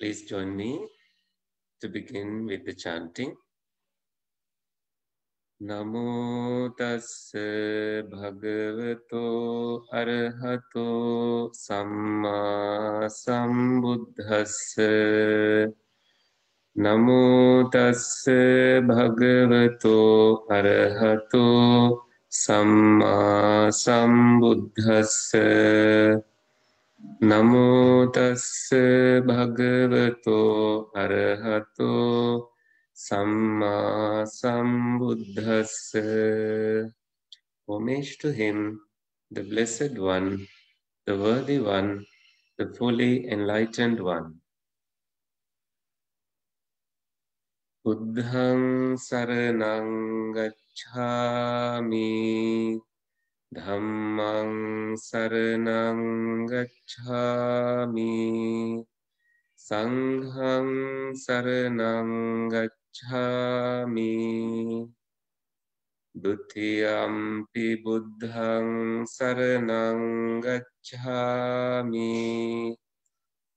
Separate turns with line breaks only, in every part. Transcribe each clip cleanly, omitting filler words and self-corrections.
Please join me to begin with the chanting. Namo tassa bhagavato arahato samma sambuddhassa. Namo tassa bhagavato arahato samma sambuddhassa. Namo tassa bhagavato arahato samma sambuddhassa. Homage to him, the Blessed One, the Worthy One, the fully enlightened One. Buddhang saranang gacchami. Dhammang saranang gacchami. Sanghang saranang gacchami. Dutiyampi buddhang saranang gacchami.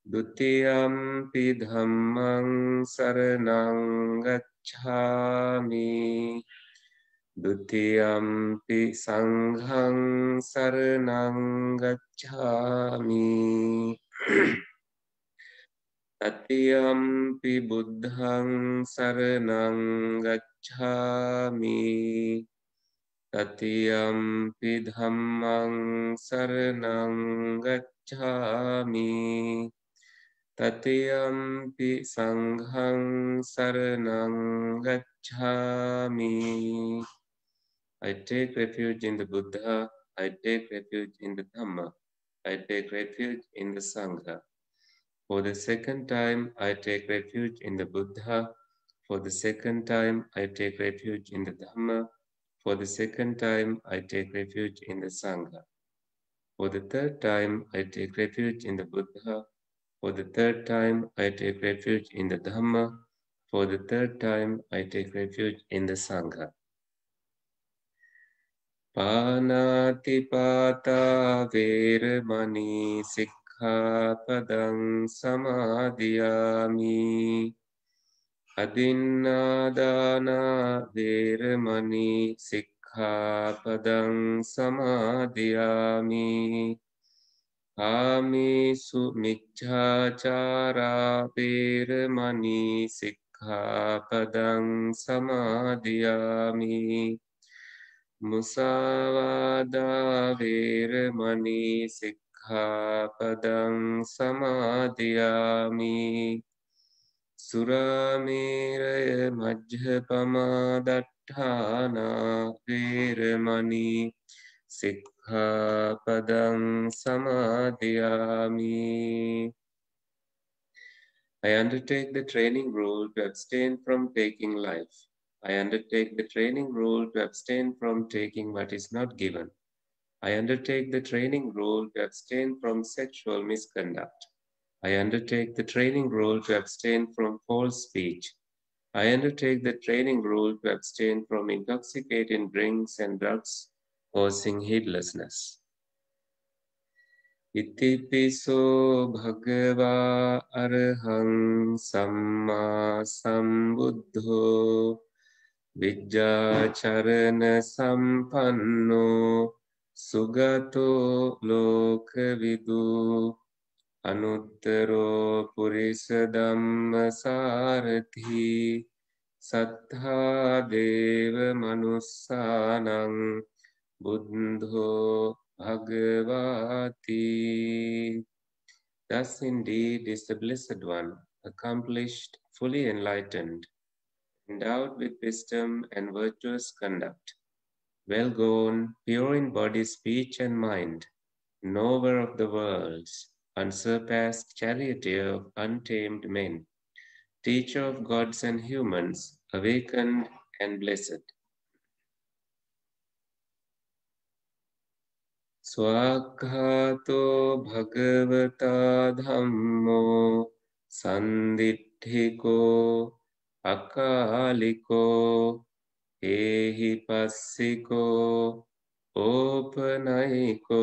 Dutiyampi dhammang saranang gacchami. Dutiyampi sanghang saranang gacchami. Tatiyampi buddhang saranang gacchami. Tatiyampi dhammang saranang gacchami. Tatiyampi sanghang saranang gacchami. I take refuge in the Buddha, I take refuge in the Dhamma, I take refuge in the Sangha. For the second time, I take refuge in the Buddha. For the second time, I take refuge in the Dhamma. For the second time, I take refuge in the Sangha. For the third time, I take refuge in the Buddha. For the third time, I take refuge in the Dhamma. For the third time, I take refuge in the Sangha. Panatipata veramani sikkhapadang samadhiyami. Adinnādāna veramani sikkhapadang samadhiyami. Kāmesu micchācārā veramani sikkhapadang samadhiyami. Musāvādā veramani sikkhapadang samadhiyami. Suramēraya majjhapamā daṭṭhāna veramani sikkhapadang samadhiyami. I undertake the training rule to abstain from taking life. I undertake the training rule to abstain from taking what is not given. I undertake the training rule to abstain from sexual misconduct. I undertake the training rule to abstain from false speech. I undertake the training rule to abstain from intoxicating drinks and drugs causing heedlessness. Itipiso bhagavā arahang samma sambuddho vijjācarana sampanno sugato lokavidu anuttaro purisa dhamma sarathi sattha deva manussānaṁ buddho bhagavati. Thus indeed is the Blessed One, accomplished, fully enlightened, endowed with wisdom and virtuous conduct, well gone, pure in body, speech, and mind, knower of the worlds, unsurpassed charioteer of untamed men, teacher of gods and humans, awakened and blessed. Swakhato bhagavata dhammo sanditthiko akaliko ehi passiko opanayiko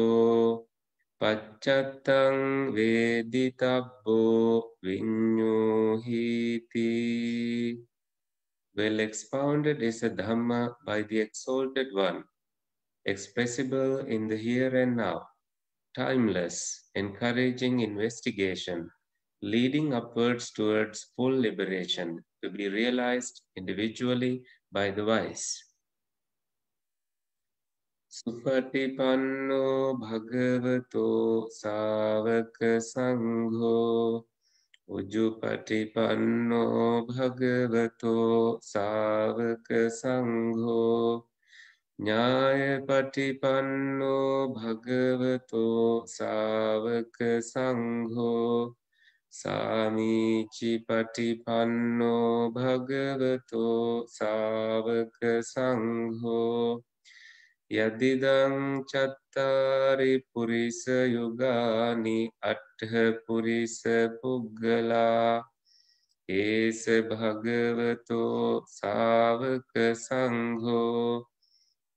Paccatang veditabbo vinyuhiti. Well expounded is the Dhamma by the Exalted One, expressible in the here and now, timeless, encouraging investigation, leading upwards towards full liberation to be realized individually by the wise. Supatipanno bhagavato savaka sangho. Ujupatipanno bhagavato savaka sangho. Nyayapatipanno bhagavato savaka sangho. Samichi patipanno bhagavato savaka sangho. Yadidang chattari purisa yugani attha purisa puggala esa bhagavato savaka sangho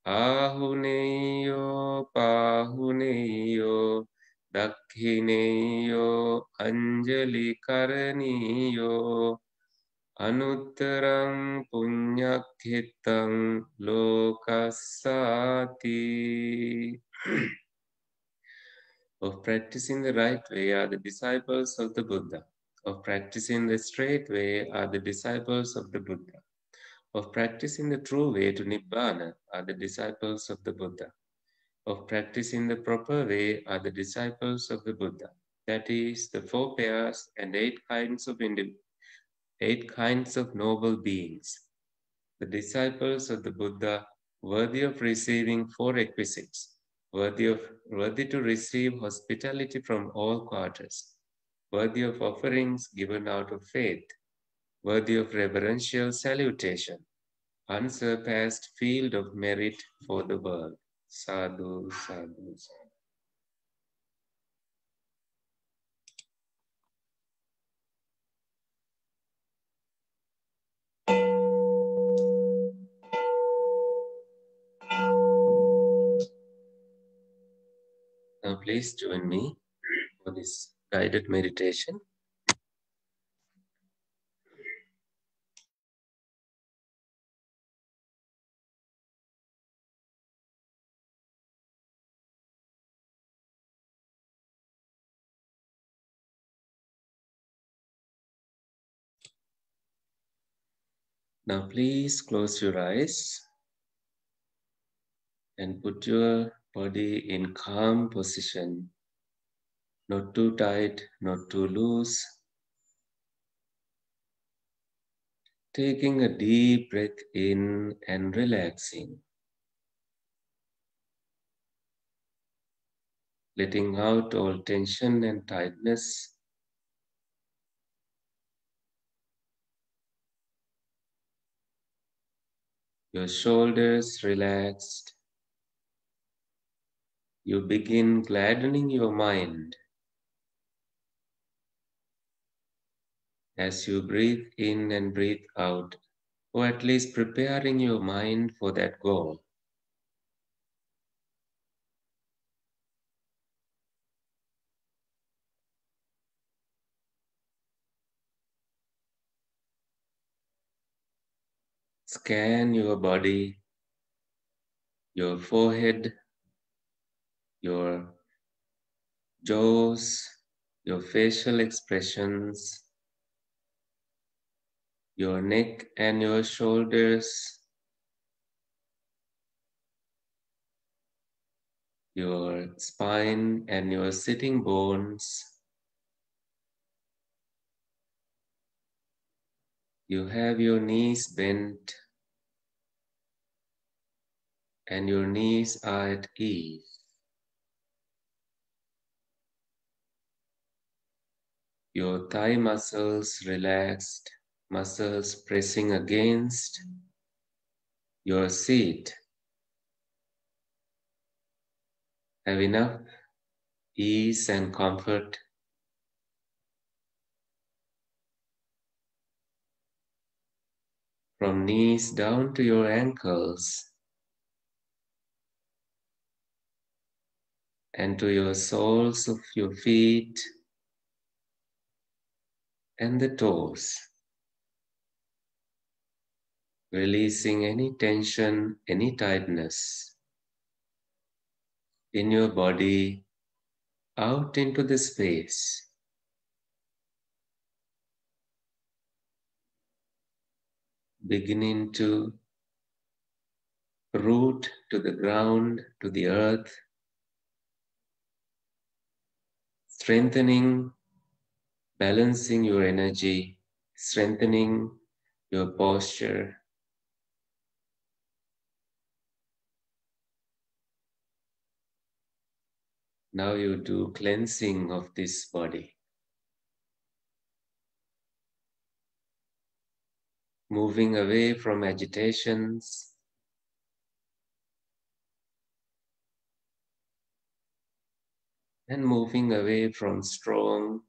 ahuneyo pahuneyo dakhineyo anjali karaniyo Anuttarang punyakhitam lokasati. Of practicing the right way are the disciples of the Buddha. Of practicing the straight way are the disciples of the Buddha. Of practicing the true way to Nibbana are the disciples of the Buddha. Of practicing the proper way are the disciples of the Buddha. That is, the four pairs and eight kinds of noble beings. The disciples of the Buddha, worthy of receiving four requisites, worthy to receive hospitality from all quarters, worthy of offerings given out of faith, worthy of reverential salutation, unsurpassed field of merit for the world. Sadhu, sadhu, sadhu. Now please join me for this guided meditation. Now please close your eyes and put your body in calm position. Not too tight, not too loose. Taking a deep breath in and relaxing. Letting out all tension and tightness. Your shoulders relaxed. You begin gladdening your mind as you breathe in and breathe out, or at least preparing your mind for that goal. Scan your body, your forehead, your jaws, your facial expressions, your neck and your shoulders, your spine and your sitting bones. You have your knees bent and your knees are at ease. Your thigh muscles relaxed, muscles pressing against your seat. Have enough ease and comfort. From knees down to your ankles. and to your soles of your feet and the toes, releasing any tension, any tightness in your body out into the space, beginning to root to the ground, to the earth, strengthening, balancing your energy, strengthening your posture. Now you do cleansing of this body, moving away from agitations, and moving away from strong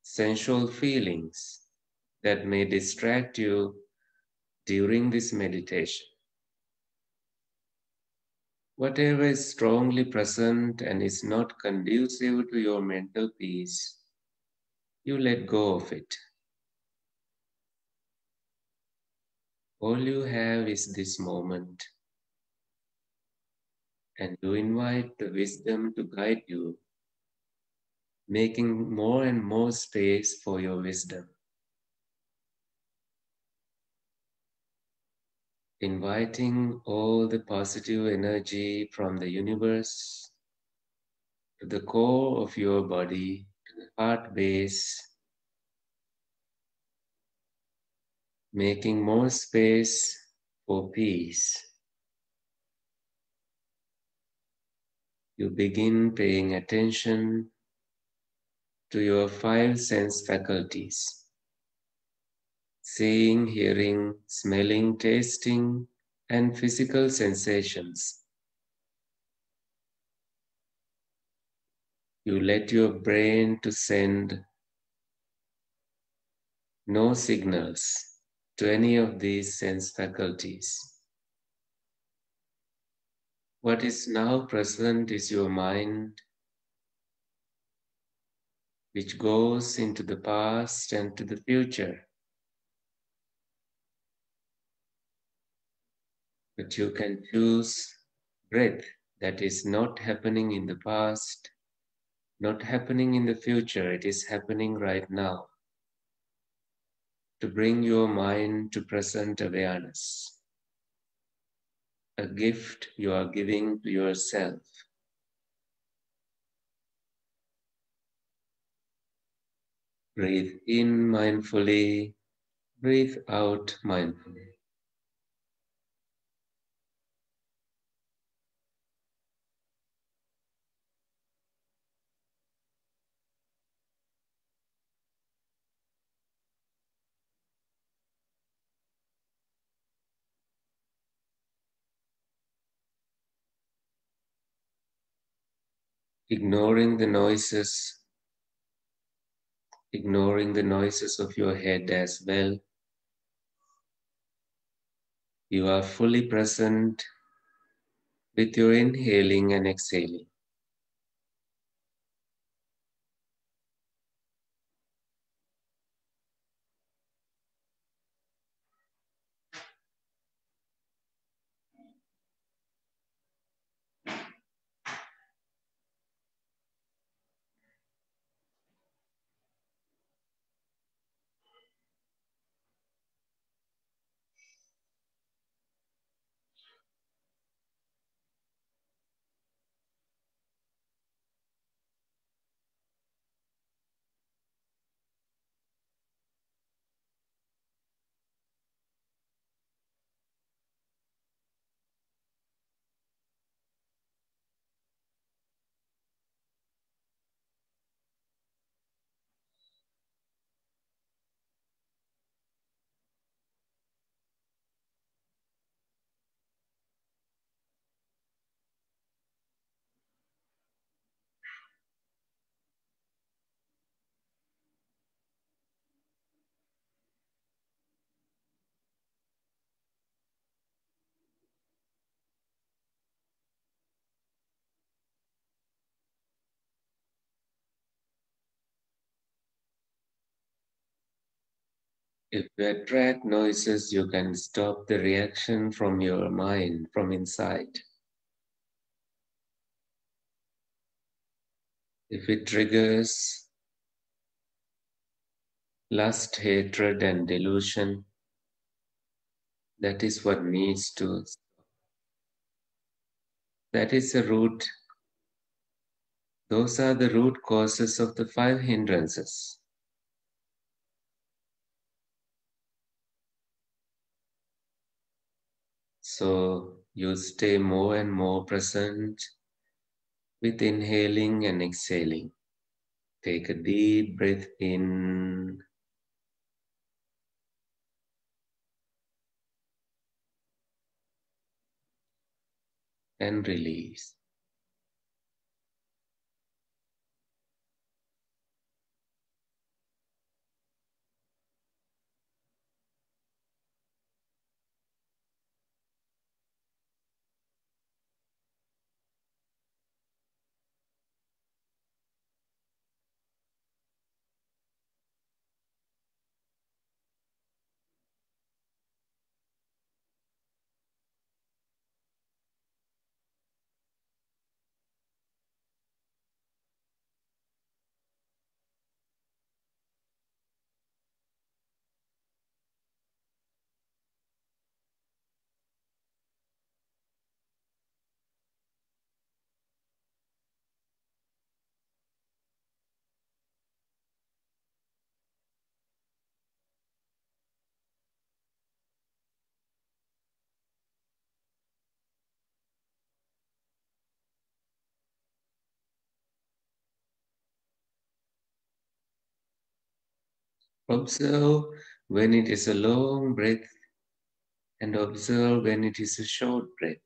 sensual feelings that may distract you during this meditation. Whatever is strongly present and is not conducive to your mental peace, you let go of it. All you have is this moment, and you invite the wisdom to guide you, making more and more space for your wisdom. Inviting all the positive energy from the universe to the core of your body, to the heart base, making more space for peace. You begin paying attention to your five sense faculties: seeing, hearing, smelling, tasting, and physical sensations. You let your brain to send no signals to any of these sense faculties. What is now present is your mind, which goes into the past and to the future. But you can choose breath that is not happening in the past, not happening in the future, it is happening right now, to bring your mind to present awareness, a gift you are giving to yourself. Breathe in mindfully, breathe out mindfully. Ignoring the noises of your head as well. You are fully present with your inhaling and exhaling. If you attract noises, you can stop the reaction from your mind from inside. If it triggers lust, hatred, and delusion, that is what needs to. That is the root. Those are the root causes of the five hindrances. So you stay more and more present with inhaling and exhaling. Take a deep breath in and release. Observe when it is a long breath and observe when it is a short breath.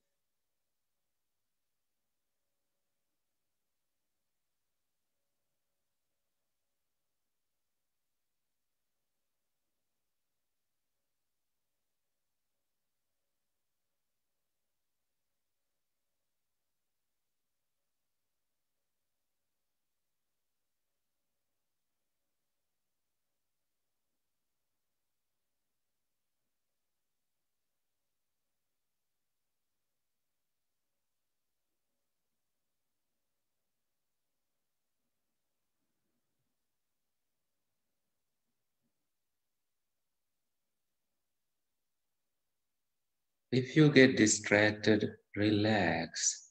If you get distracted, relax.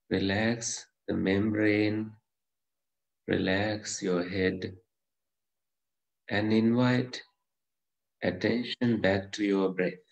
Relax the membrane, relax your head, and invite attention back to your breath.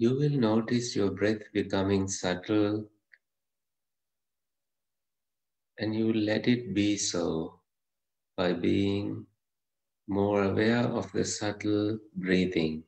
You will notice your breath becoming subtle, and you will let it be so by being more aware of the subtle breathing.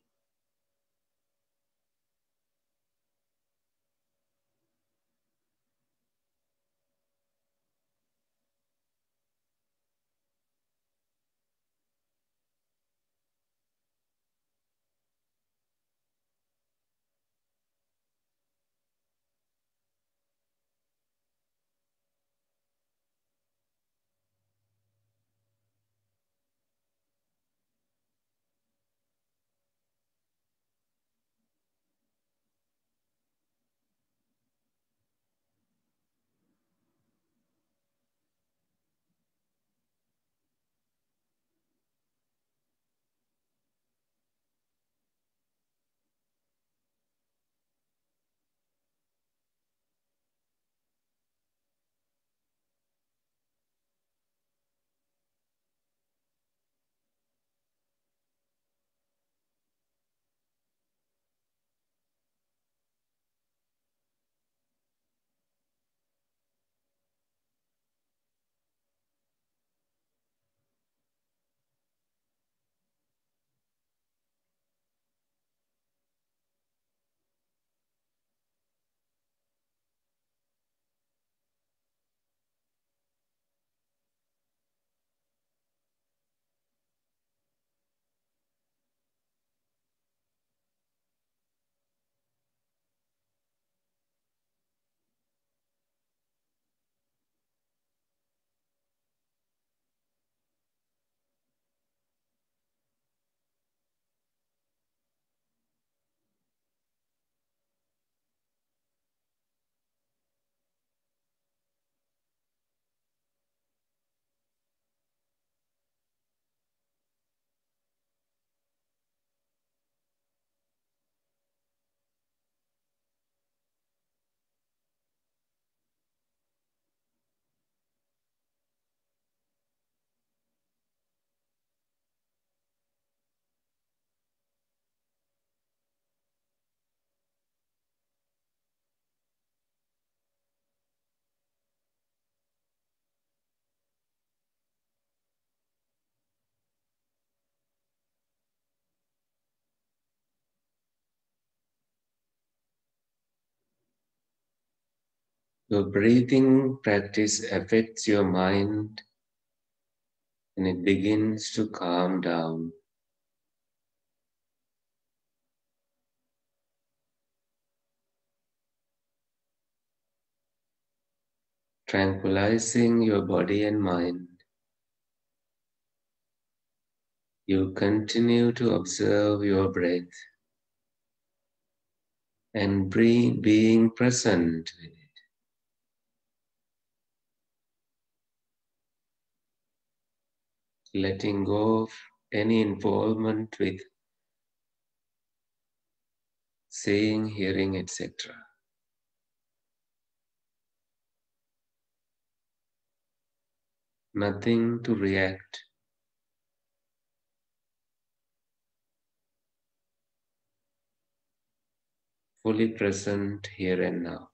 Your breathing practice affects your mind and it begins to calm down. Tranquilizing your body and mind. You continue to observe your breath and being present with it. Letting go of any involvement with seeing, hearing, etc. Nothing to react. Fully present here and now.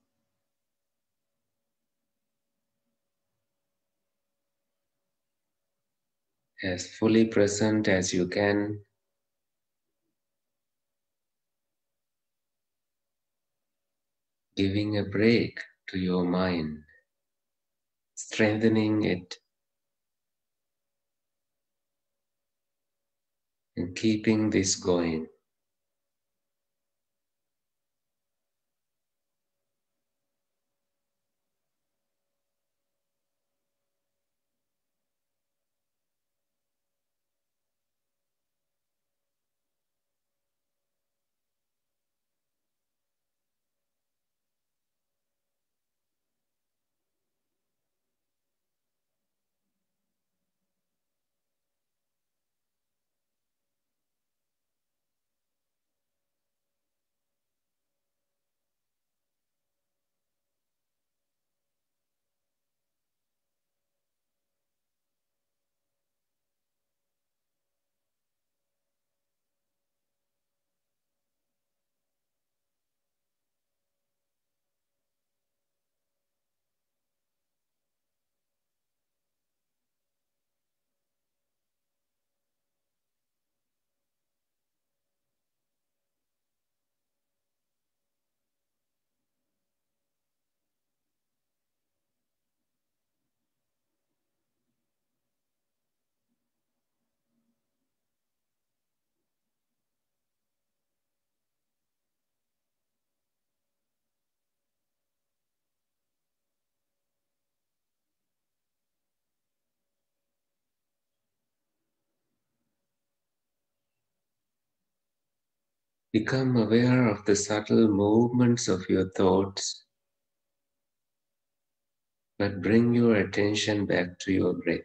As fully present as you can, giving a break to your mind, strengthening it, and keeping this going. Become aware of the subtle movements of your thoughts, but bring your attention back to your breath.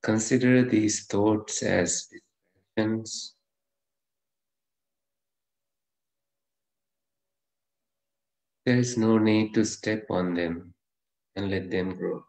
Consider these thoughts as distractions. There is no need to step on them and let them grow.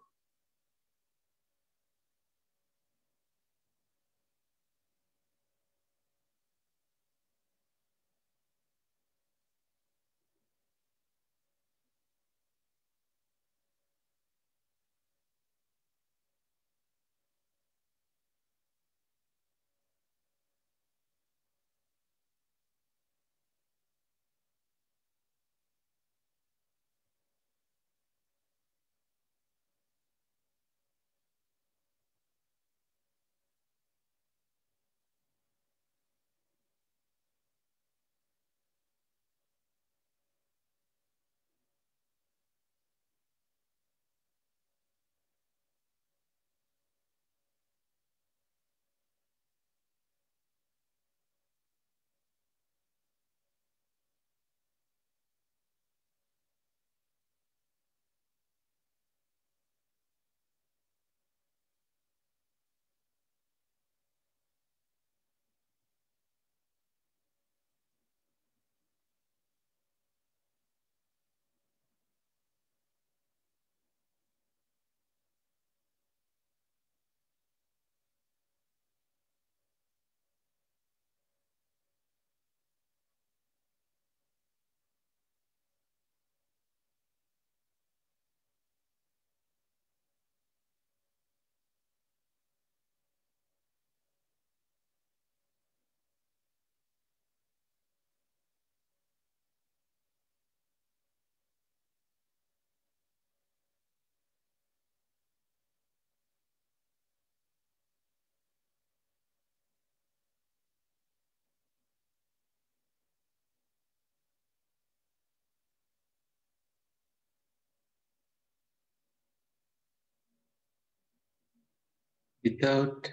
Without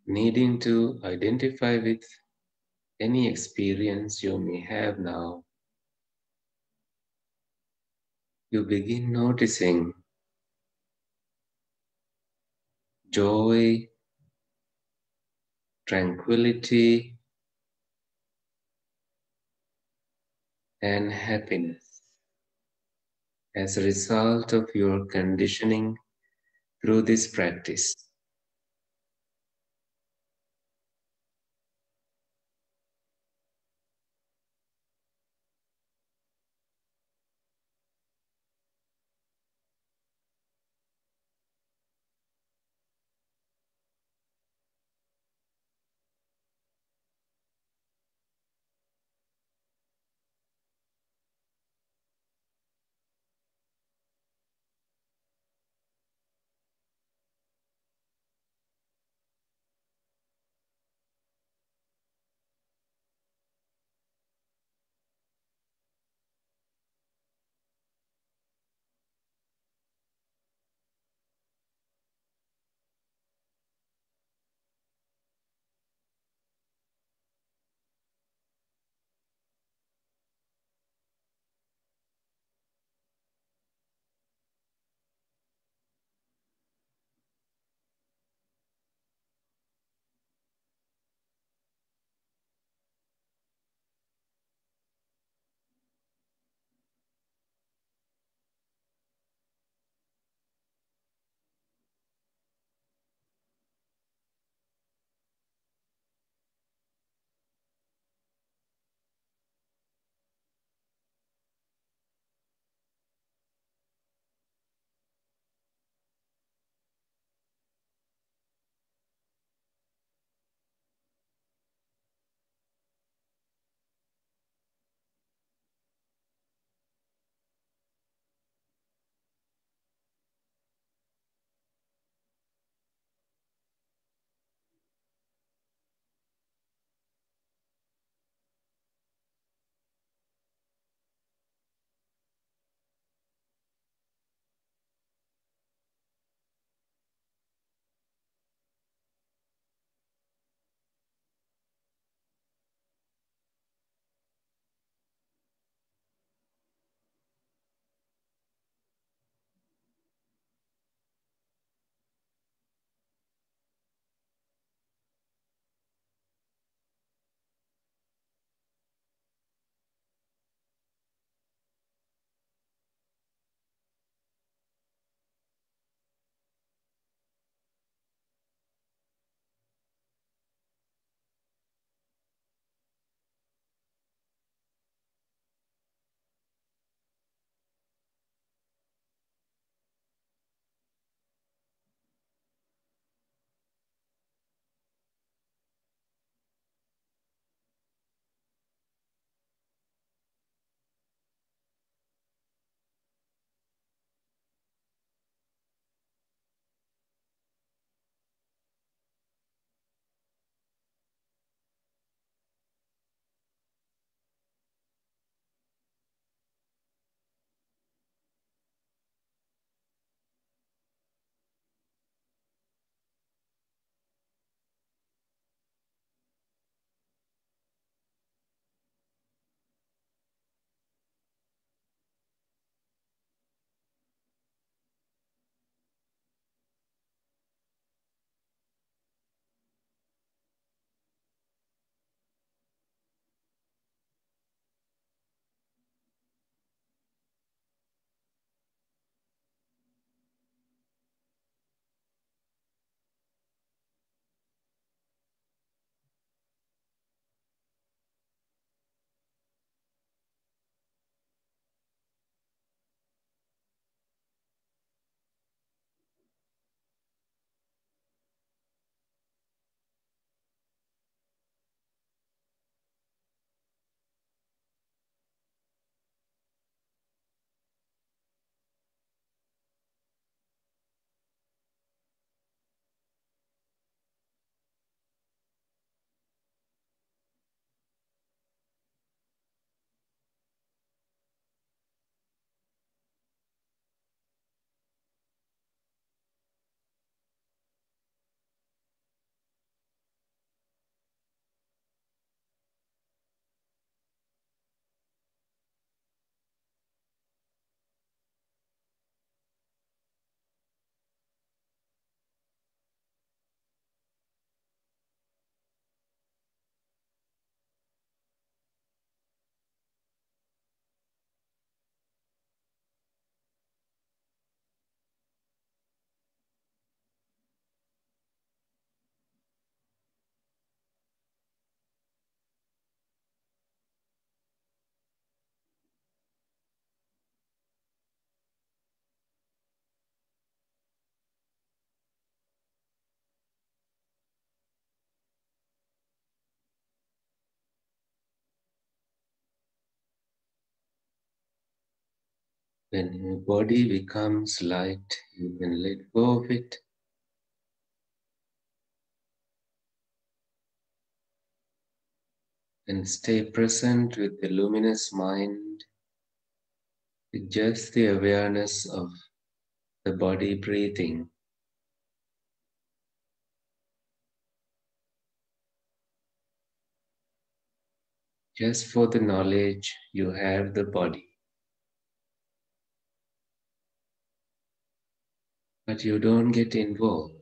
needing to identify with any experience you may have now, you begin noticing joy, tranquility, and happiness as a result of your conditioning through this practice. When your body becomes light, you can let go of it. And stay present with the luminous mind, with just the awareness of the body breathing. Just for the knowledge you have the body. But you don't get involved.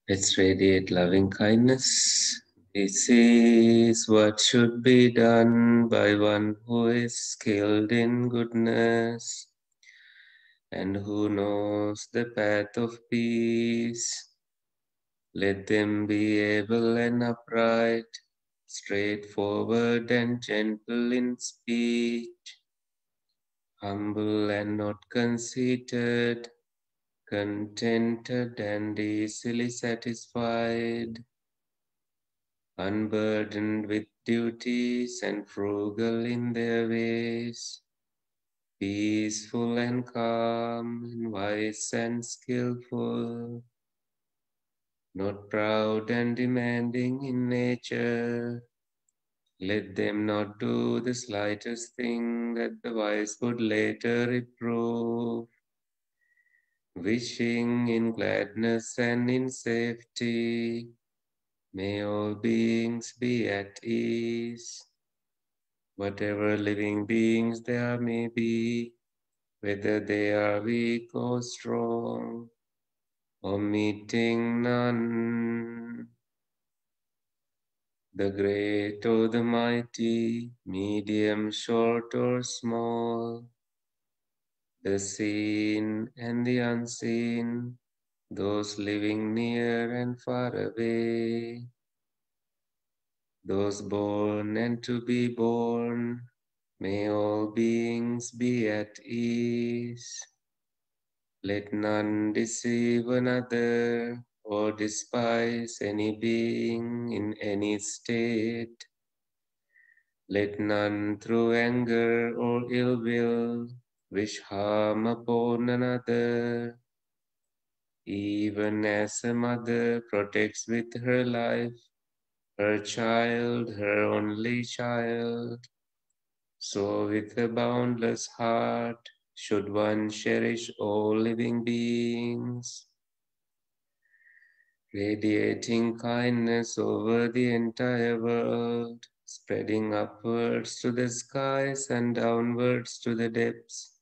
Let's radiate loving kindness. This is what should be done by one who is skilled in goodness and who knows the path of peace. Let them be able and upright, straightforward and gentle in speech, humble and not conceited, contented and easily satisfied, unburdened with duties and frugal in their ways, peaceful and calm, and wise and skillful, not proud and demanding in nature. Let them not do the slightest thing that the wise would later reprove, wishing in gladness and in safety. May all beings be at ease. Whatever living beings there may be, whether they are weak or strong, omitting none, the great or the mighty, medium, short or small, the seen and the unseen, those living near and far away, those born and to be born, may all beings be at ease. Let none deceive another or despise any being in any state. Let none through anger or ill will wish harm upon another, even as a mother protects with her life her child, her only child. So with a boundless heart, should one cherish all living beings, radiating kindness over the entire world, spreading upwards to the skies and downwards to the depths,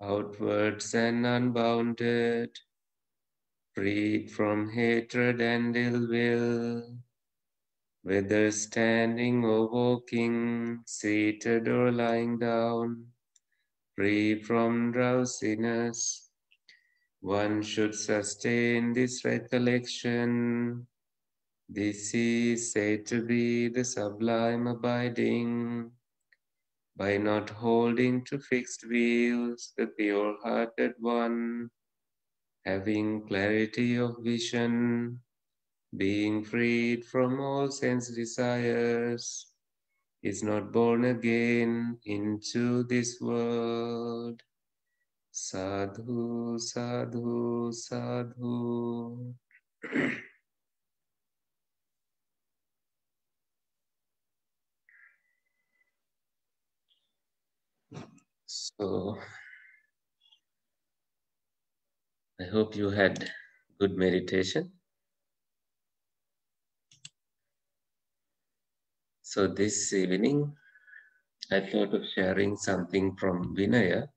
outwards and unbounded, freed from hatred and ill will, whether standing or walking, seated or lying down, free from drowsiness. One should sustain this recollection. This is said to be the sublime abiding. By not holding to fixed views, the pure-hearted one, having clarity of vision, being freed from all sense desires, is not born again into this world. Sadhu, sadhu, sadhu. So, I hope you had good meditation. So, this evening, I thought of sharing something from Vinaya.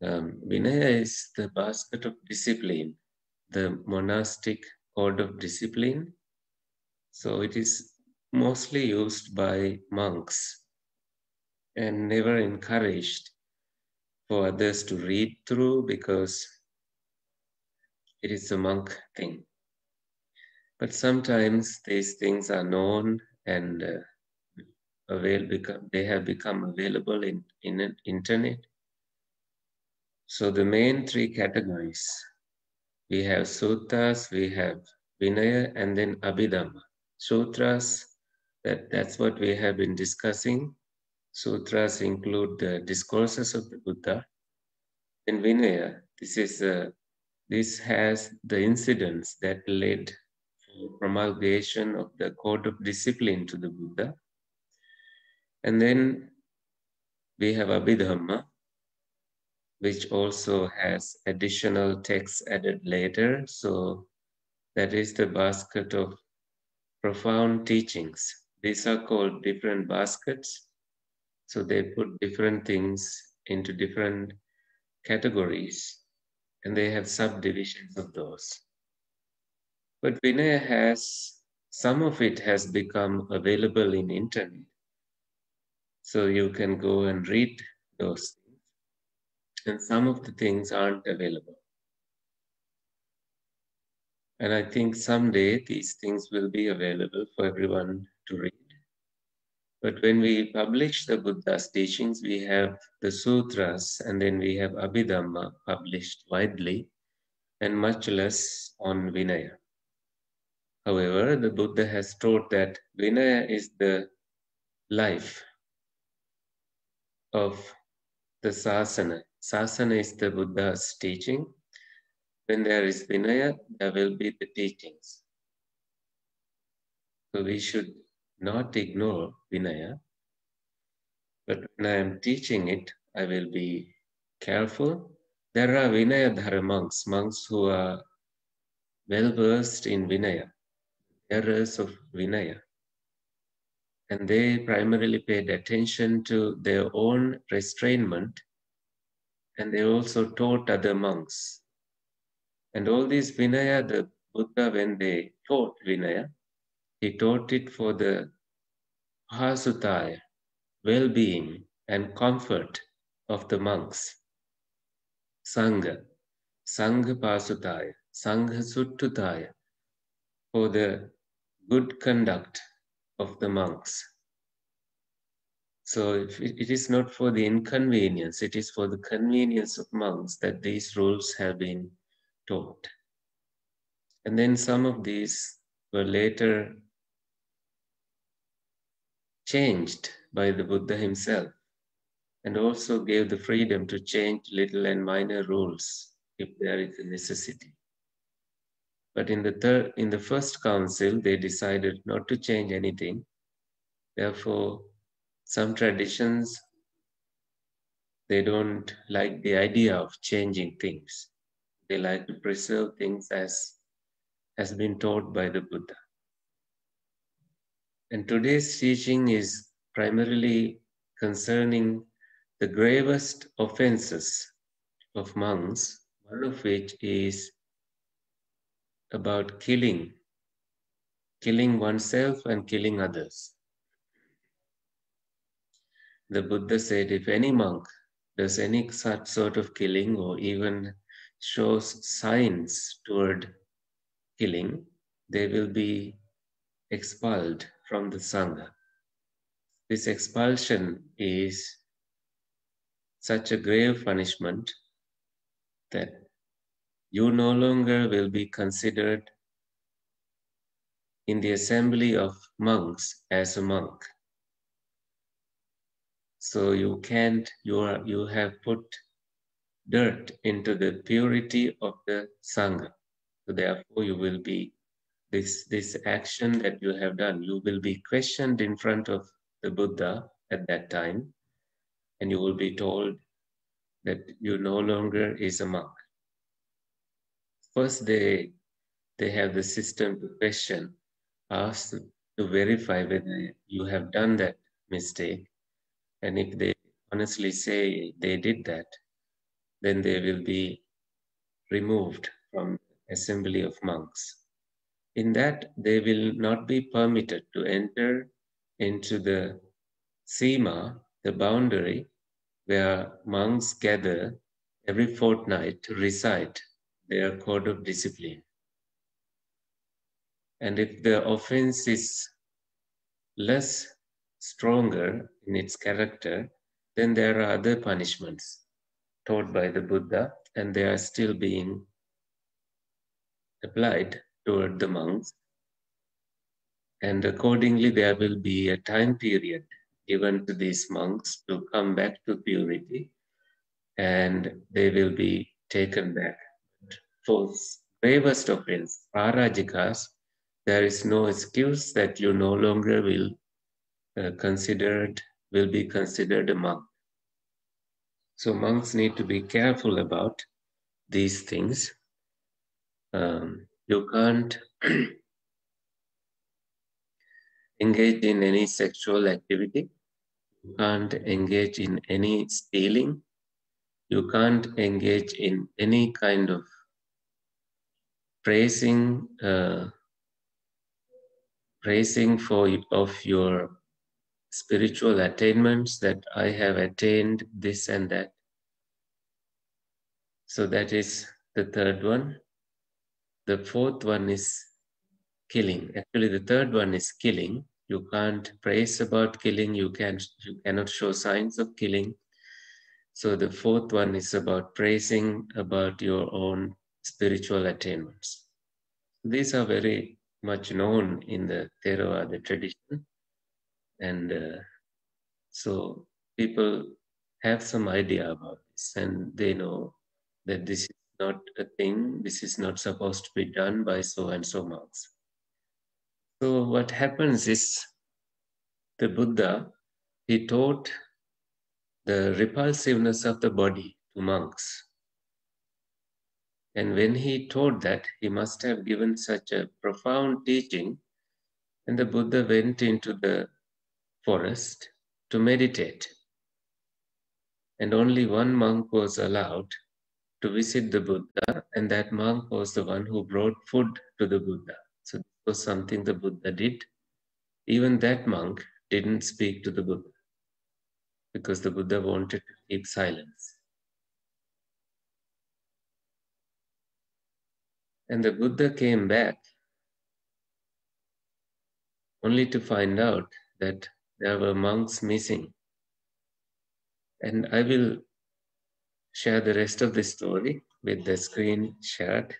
Vinaya is the basket of discipline, the monastic code of discipline. So, it is mostly used by monks and never encouraged for others to read through because it is a monk thing. But sometimes these things are known and they have become available in an internet. So the main three categories, we have suttas, we have Vinaya, and then Abhidhamma. Sutras, that's what we have been discussing. Sutras include the discourses of the Buddha. In Vinaya, this has the incidents that led to promulgation of the code of discipline to the Buddha. And then we have Abhidhamma, which also has additional texts added later. So that is the basket of profound teachings. These are called different baskets. So they put different things into different categories, and they have subdivisions of those. But Vinaya has, some of it has become available in internet. So you can go and read those things. And some of the things aren't available. And I think someday these things will be available for everyone to read. But when we publish the Buddha's teachings, we have the sutras and then we have Abhidhamma published widely and much less on Vinaya. However, the Buddha has taught that Vinaya is the life of the sasana. Sasana is the Buddha's teaching. When there is Vinaya, there will be the teachings. So we should not ignore Vinaya. But when I am teaching it, I will be careful. There are Vinayadhara monks who are well versed in Vinaya, errors of Vinaya. And they primarily paid attention to their own restrainment, and they also taught other monks. And all these Vinaya, the Buddha, when they taught Vinaya, he taught it for the Bhasutaya, well-being and comfort of the monks. Sangha, Sangha Pasutaya, Sangha Suttutaya, for the good conduct of the monks. So it is not for the inconvenience, it is for the convenience of monks that these rules have been taught. And then some of these were later changed by the Buddha himself, and also gave the freedom to change little and minor rules if there is a necessity. But in the first council, they decided not to change anything. Therefore, some traditions, they don't like the idea of changing things. They like to preserve things as has been taught by the Buddha. And today's teaching is primarily concerning the gravest offenses of monks, one of which is about killing oneself and killing others. The Buddha said if any monk does any such sort of killing or even shows signs toward killing, they will be expelled from the Sangha. This expulsion is such a grave punishment that you no longer will be considered in the assembly of monks as a monk. So you have put dirt into the purity of the Sangha. So therefore you will be, this action that you have done, you will be questioned in front of the Buddha at that time, and you will be told that you no longer is a monk. First they have the system to question, ask to verify whether you have done that mistake. And if they honestly say they did that, then they will be removed from assembly of monks. In that, they will not be permitted to enter into the sima, the boundary, where monks gather every fortnight to recite their code of discipline. And if the offense is less stronger in its character, then there are other punishments taught by the Buddha, and they are still being applied toward the monks. And accordingly, there will be a time period given to these monks to come back to purity, and they will be taken back. For gravest offense, parajikas, there is no excuse that you no longer will be considered a monk. So monks need to be careful about these things. You can't engage in any sexual activity. You can't engage in any stealing. You can't engage in any kind of praising of your spiritual attainments, that I have attained this and that. So that is the third one. The fourth one is killing. Actually, the third one is killing. You can't praise about killing. You cannot show signs of killing. So the fourth one is about praising about your own spiritual attainments. These are very much known in the Theravada tradition. And so people have some idea about this, and they know that this is not a thing, this is not supposed to be done by so and so monks. So what happens is the Buddha, he taught the repulsiveness of the body to monks. And when he taught that, he must have given such a profound teaching. And the Buddha went into the forest to meditate. And only one monk was allowed to visit the Buddha, and that monk was the one who brought food to the Buddha. So this was something the Buddha did. Even that monk didn't speak to the Buddha because the Buddha wanted to keep silence. And the Buddha came back only to find out that there were monks missing. And I will share the rest of the story with the screen shared.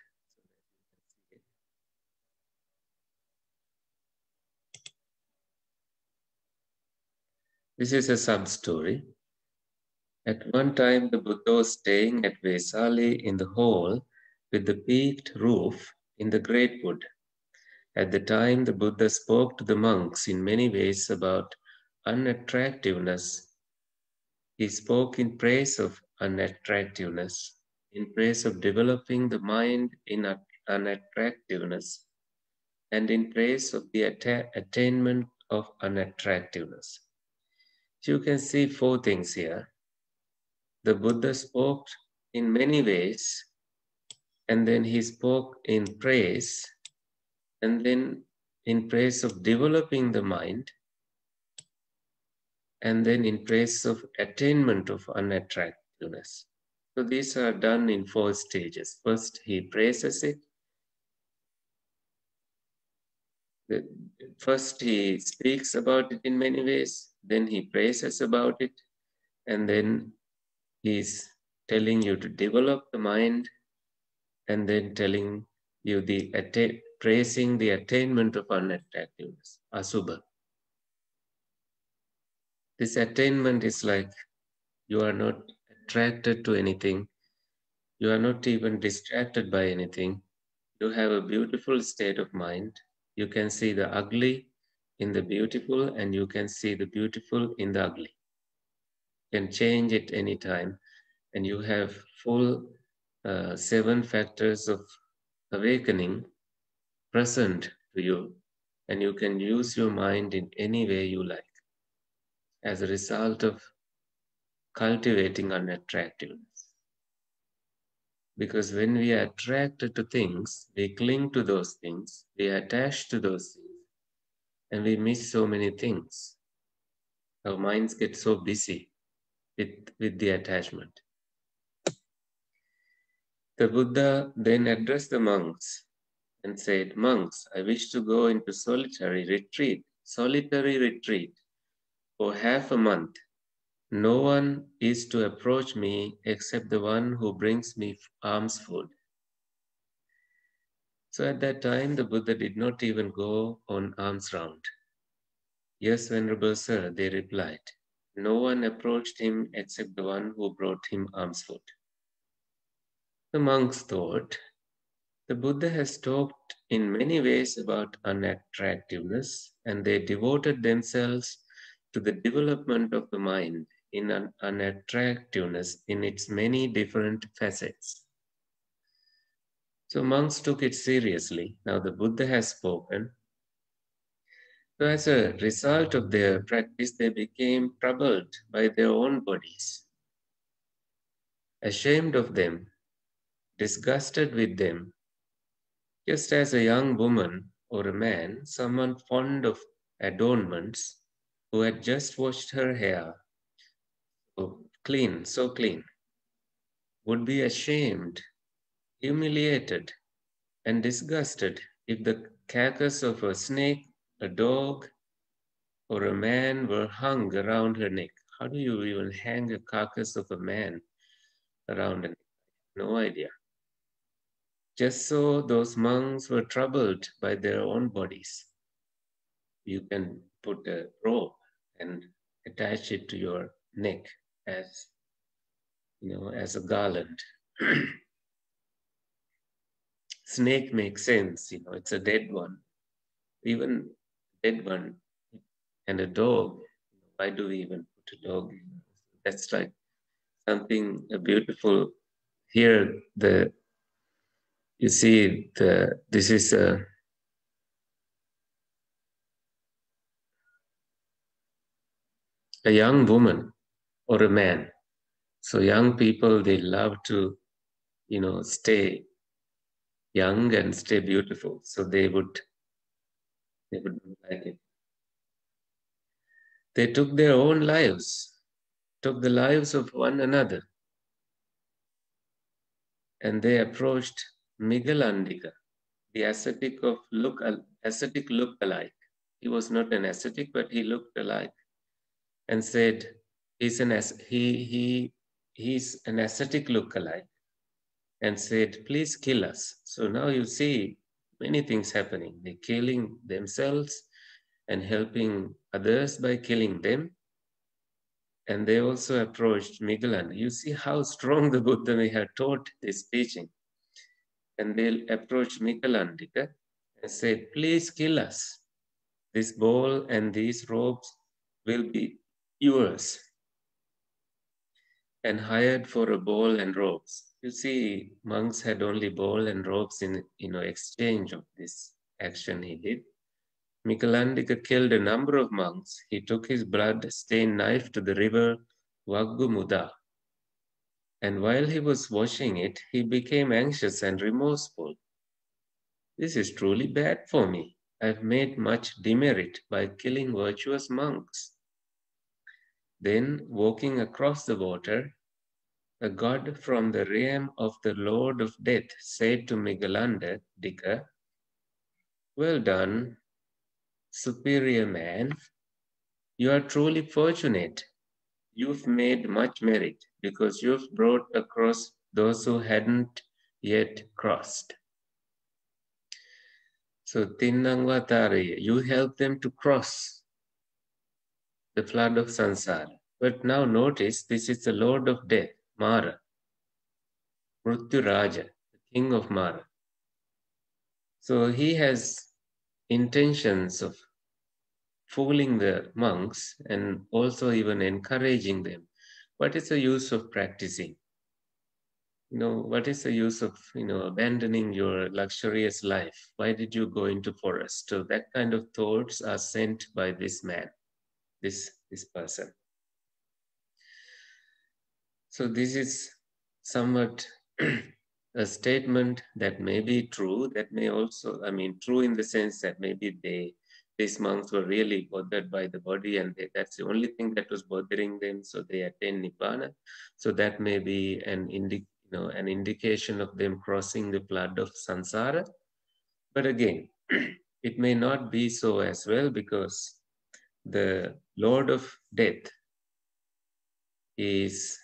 This is a sub-story. At one time, the Buddha was staying at Vesali in the hall with the peaked roof in the Great Wood. At the time, the Buddha spoke to the monks in many ways about unattractiveness. He spoke in praise of unattractiveness, in praise of developing the mind in unattractiveness, and in praise of the attainment of unattractiveness. You can see four things here. The Buddha spoke in many ways, and then he spoke in praise, and then in praise of developing the mind, and then in praise of attainment of unattractiveness. So these are done in four stages. First, he praises it. First, he speaks about it in many ways. Then he praises about it. And then he's telling you to develop the mind. And then telling you praising the attainment of unattractiveness, asubha. This attainment is like you are not attracted to anything. You are not even distracted by anything. You have a beautiful state of mind. You can see the ugly in the beautiful, and you can see the beautiful in the ugly. You can change it anytime, and you have full 7 factors of awakening present to you, and you can use your mind in any way you like as a result of cultivating unattractiveness. Because when we are attracted to things, we cling to those things, we attach to those things, and we miss so many things. Our minds get so busy with the attachment. The Buddha then addressed the monks and said, "Monks, I wish to go into solitary retreat for half a month. No one is to approach me except the one who brings me alms food." So at that time, the Buddha did not even go on alms round. "Yes, Venerable Sir," they replied. No one approached him except the one who brought him alms food. The monks thought, the Buddha has talked in many ways about unattractiveness, and they devoted themselves to the development of the mind in unattractiveness in its many different facets. So monks took it seriously. Now the Buddha has spoken. So as a result of their practice, they became troubled by their own bodies, ashamed of them, disgusted with them, just as a young woman or a man, someone fond of adornments, who had just washed her hair, so clean, would be ashamed, humiliated, and disgusted if the carcass of a snake, a dog, or a man were hung around her neck. How do you even hang a carcass of a man around a neck? No idea. Just so those monks were troubled by their own bodies. You can put a rope and attach it to your neck as, as a garland. Snake makes sense, it's a dead one. Even dead one. And a dog, why do we even put a dog? That's like something beautiful. Here, you see, this is a young woman or a man. So young people, they love to, stay young and stay beautiful. So they would like it. They took their own lives, took the lives of one another, and they approached Migalandika, the ascetic look-alike. He was not an ascetic, but he looked alike, and said, he's an ascetic look-alike, and said, "Please kill us." So now you see many things happening. They're killing themselves and helping others by killing them. And they also approached Migaland. You see how strong the Buddha may have taught this teaching. and they'll approach Mikalandika and say, please kill us. This bowl and these robes will be yours, and hired for a bowl and robes. You see, monks had only bowl and robes in exchange of this action he did. Mikalandika killed a number of monks. He took his blood-stained knife to the river Vaggumuda. And while he was washing it, he became anxious and remorseful. This is truly bad for me. I've made much demerit by killing virtuous monks. Then, walking across the water, a god from the realm of the Lord of Death said to Mikalandika, well done, superior man. You are truly fortunate. You've made much merit because you've brought across those who hadn't yet crossed. So Tinnangvatari, you help them to cross the flood of samsara. But now notice this is the Lord of Death, Mara, Mrityu Raja, the king of Mara. So he has intentions of fooling the monks and also even encouraging them. What is the use of practicing? What is the use of, abandoning your luxurious life? Why did you go into forest? So that kind of thoughts are sent by this man, this person. So this is somewhat a statement that may be true, that may also, true in the sense that maybe these monks were really bothered by the body and that's the only thing that was bothering them, so they attained Nibbana. So that may be an indication of them crossing the flood of samsara. But again, it may not be so as well, because the Lord of Death is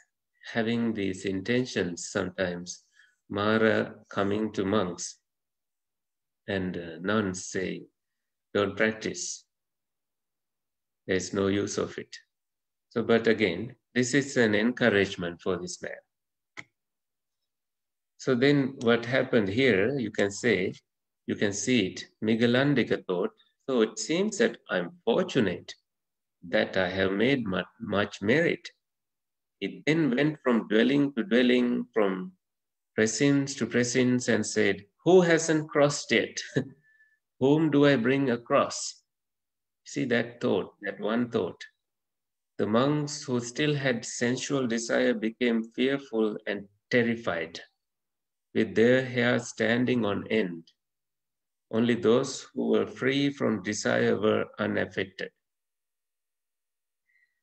having these intentions sometimes. Mara coming to monks and nuns saying, don't practice. There's no use of it. So, but again, this is an encouragement for this man. So then what happened here, you can see it, Mikalandika thought, so it seems that I'm fortunate that I have made much merit. It then went from dwelling to dwelling, from presence to presence, and said, who hasn't crossed yet? Whom do I bring across? See that thought, that one thought. The monks who still had sensual desire became fearful and terrified, with their hair standing on end. Only those who were free from desire were unaffected.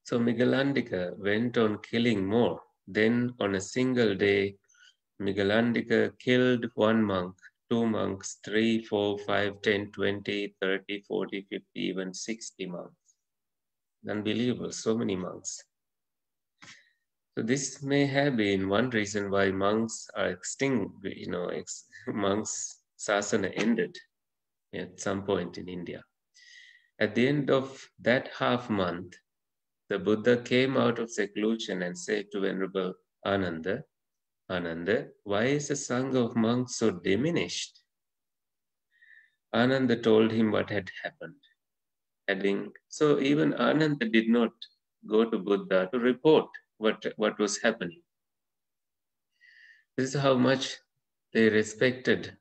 So Mikalandika went on killing more. Then on a single day, Mikalandika killed 1 monk, 2 monks, 3, 4, 5, 10, 20, 30, 40, 50, even 60 monks. Unbelievable, so many monks. So this may have been one reason why monks are extinct, monks' sasana ended at some point in India. At the end of that half month, the Buddha came out of seclusion and said to Venerable Ananda, why is the Sangha of monks so diminished? Ananda told him what had happened, adding, so even Ananda did not go to Buddha to report what was happening. This is how much they respected.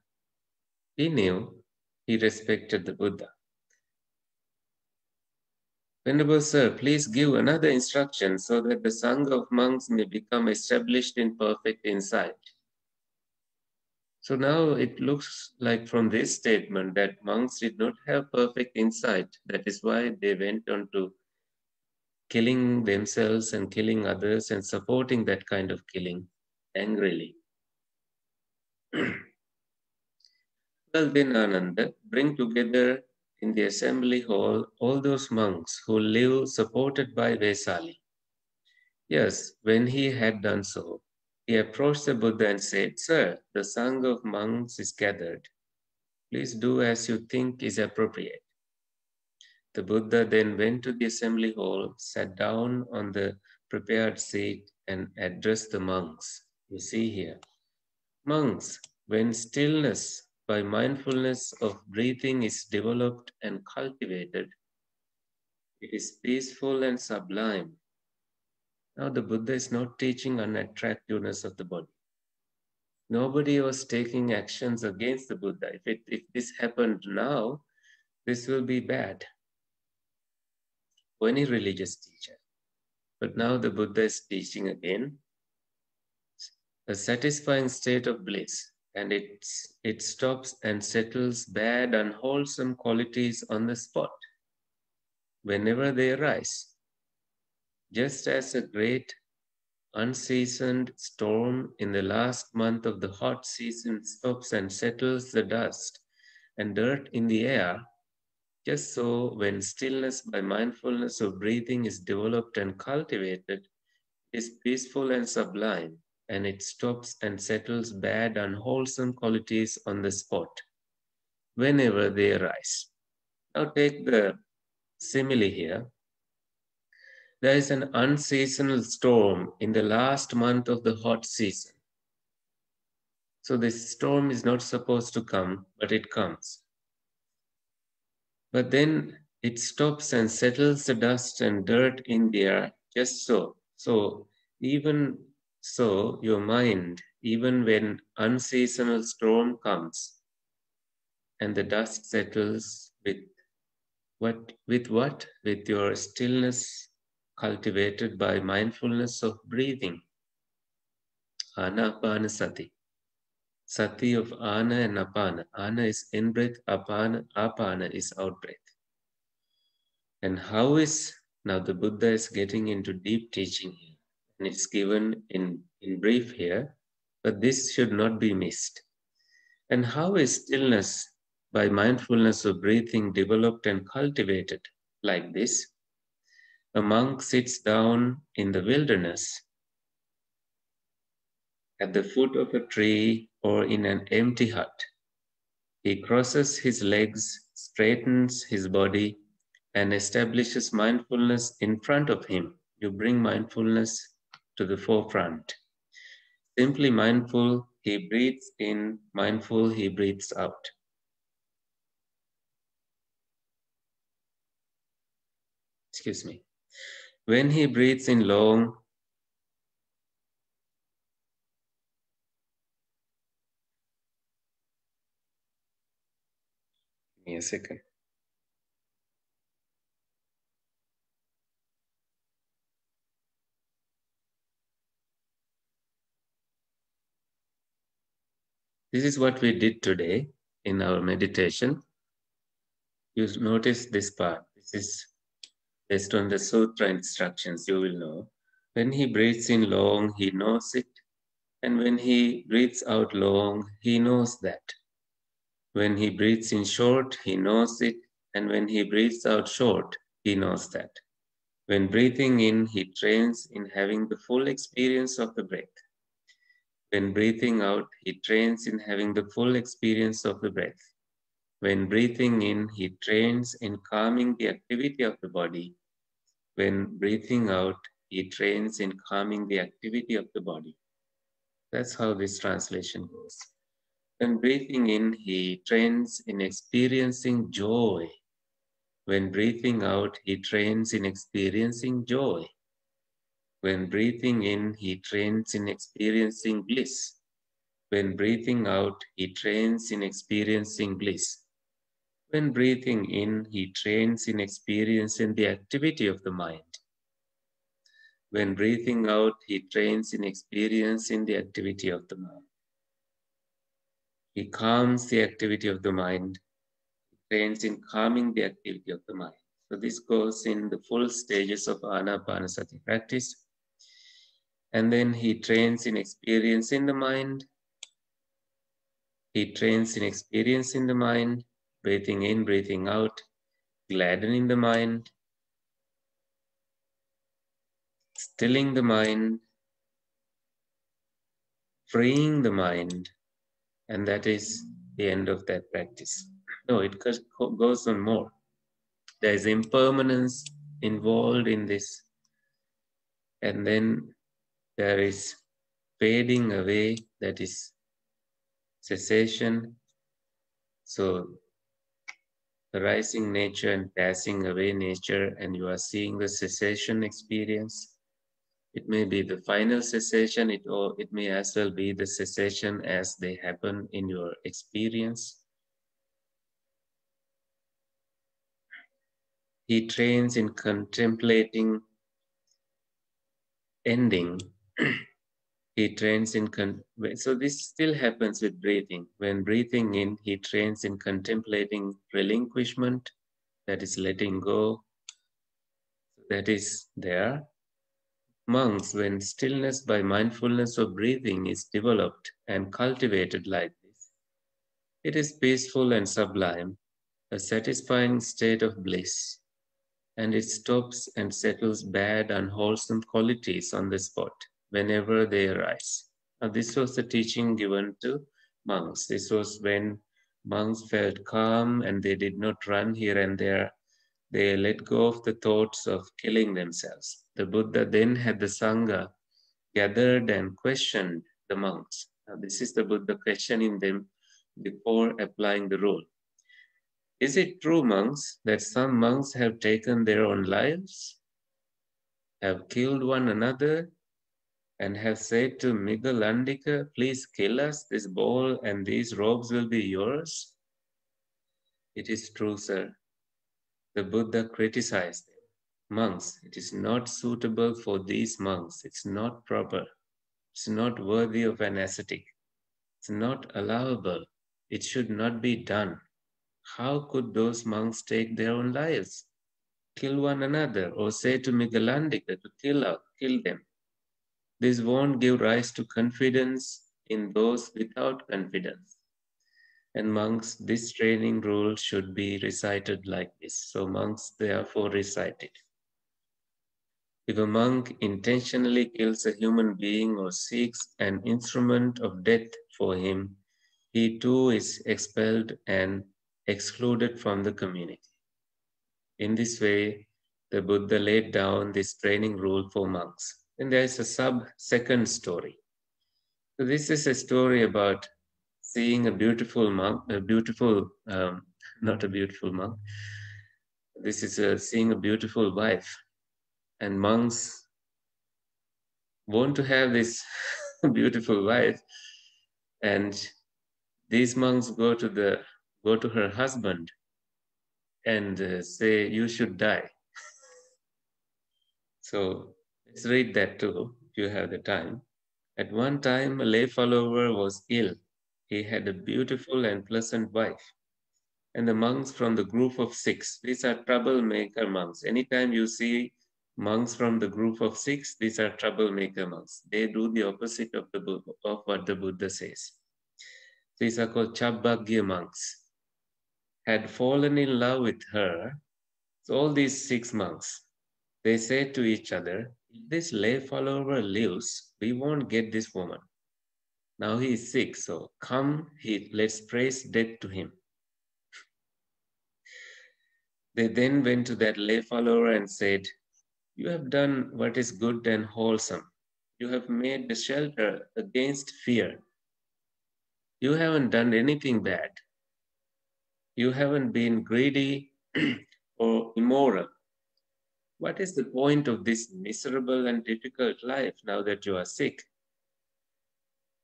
He knew he respected the Buddha. Venerable Sir, please give another instruction so that the Sangha of monks may become established in perfect insight. So now it looks like from this statement that monks did not have perfect insight. That is why they went on to killing themselves and killing others and supporting that kind of killing angrily. Well then, Ananda, bring together in the assembly hall all those monks who live supported by Vesali. Yes, when he had done so, he approached the Buddha and said, Sir, the Sangha of monks is gathered. Please do as you think is appropriate. The Buddha then went to the assembly hall, sat down on the prepared seat, and addressed the monks. You see here, monks, When stillness by mindfulness of breathing is developed and cultivated, it is peaceful and sublime. Now, the Buddha is not teaching unattractiveness of the body. Nobody was taking actions against the Buddha. If this happened now, this will be bad for any religious teacher. But now the Buddha is teaching again a satisfying state of bliss, and it stops and settles bad, unwholesome qualities on the spot whenever they arise. Just as a great unseasoned storm in the last month of the hot season stops and settles the dust and dirt in the air, just so when stillness by mindfulness of breathing is developed and cultivated, it is peaceful and sublime, and it stops and settles bad, unwholesome qualities on the spot whenever they arise. Now take the simile here. There is an unseasonal storm in the last month of the hot season. So this storm is not supposed to come, but it comes. But then it stops and settles the dust and dirt in the air just so. So even so, your mind, even when unseasonal storm comes and the dust settles with what? With your stillness cultivated by mindfulness of breathing. Anapanasati. Sati of ana and apana. Ana is in-breath, apana is out-breath. And how is, now the Buddha is getting into deep teaching here, and it's given in brief here, but this should not be missed. And how is stillness by mindfulness of breathing developed and cultivated like this? A monk sits down in the wilderness at the foot of a tree or in an empty hut. He crosses his legs, straightens his body, and establishes mindfulness in front of him. You bring mindfulness to the forefront. Simply mindful, he breathes in, mindful, he breathes out. Excuse me. When he breathes in long, give me a second. This is what we did today in our meditation. You notice this part. This is based on the sutra instructions, you will know. When he breathes in long, he knows it. And when he breathes out long, he knows that. When he breathes in short, he knows it. And when he breathes out short, he knows that. When breathing in, he trains in having the full experience of the breath. When breathing out, he trains in having the full experience of the breath. When breathing in, he trains in calming the activity of the body. When breathing out, he trains in calming the activity of the body. That's how this translation goes. When breathing in, he trains in experiencing joy. When breathing out, he trains in experiencing joy. When breathing in, he trains in experiencing bliss. When breathing out, he trains in experiencing bliss. When breathing in, he trains in experiencing the activity of the mind. When breathing out, he trains in experiencing the activity of the mind. He calms the activity of the mind. He trains in calming the activity of the mind. So this goes in the full stages of Anapanasati practice. And then he trains in experiencing the mind. He trains in experiencing the mind, breathing in, breathing out, gladdening the mind, stilling the mind, freeing the mind, and that is the end of that practice. No, it goes on more. There is impermanence involved in this, and then there is fading away, that is cessation. So arising nature and passing away nature, and you are seeing the cessation experience. It may be the final cessation, or it may as well be the cessation as they happen in your experience. He trains in contemplating ending. He trains in so this still happens with breathing. When breathing in, he trains in contemplating relinquishment, that is letting go, that is there. Monks, when stillness by mindfulness of breathing is developed and cultivated like this, it is peaceful and sublime, a satisfying state of bliss, and it stops and settles bad, unwholesome qualities on the spot whenever they arise. Now, this was the teaching given to monks. This was when monks felt calm and they did not run here and there. They let go of the thoughts of killing themselves. The Buddha then had the Sangha gathered and questioned the monks. Now, this is the Buddha questioning them before applying the rule. Is it true, monks, that some monks have taken their own lives, have killed one another, and have said to Miguelandika, please kill us, this bowl and these robes will be yours? It is true, sir. The Buddha criticized them. Monks, it is not suitable for these monks. It's not proper. It's not worthy of an ascetic. It's not allowable. It should not be done. How could those monks take their own lives, kill one another, or say to Miguelandika to kill them? This won't give rise to confidence in those without confidence. And monks, this training rule should be recited like this. So monks therefore recite it. If a monk intentionally kills a human being or seeks an instrument of death for him, he too is expelled and excluded from the community. In this way, the Buddha laid down this training rule for monks. And there is a second story. So this is a story about seeing a beautiful monk, not a beautiful monk. This is seeing a beautiful wife. And monks want to have this beautiful wife. And these monks go to her husband and say, you should die. So let's read that too, if you have the time. At one time, a lay follower was ill. He had a beautiful and pleasant wife. And the monks from the group of 6, these are troublemaker monks. Anytime you see monks from the group of 6, these are troublemaker monks. They do the opposite of what the Buddha says. These are called Chabbagya monks. Had fallen in love with her. So all these 6 monks, they said to each other, if this lay follower lives, we won't get this woman. Now he is sick, so come, let's praise death to him. They then went to that lay follower and said, you have done what is good and wholesome. You have made the shelter against fear. You haven't done anything bad. You haven't been greedy or immoral. What is the point of this miserable and difficult life now that you are sick?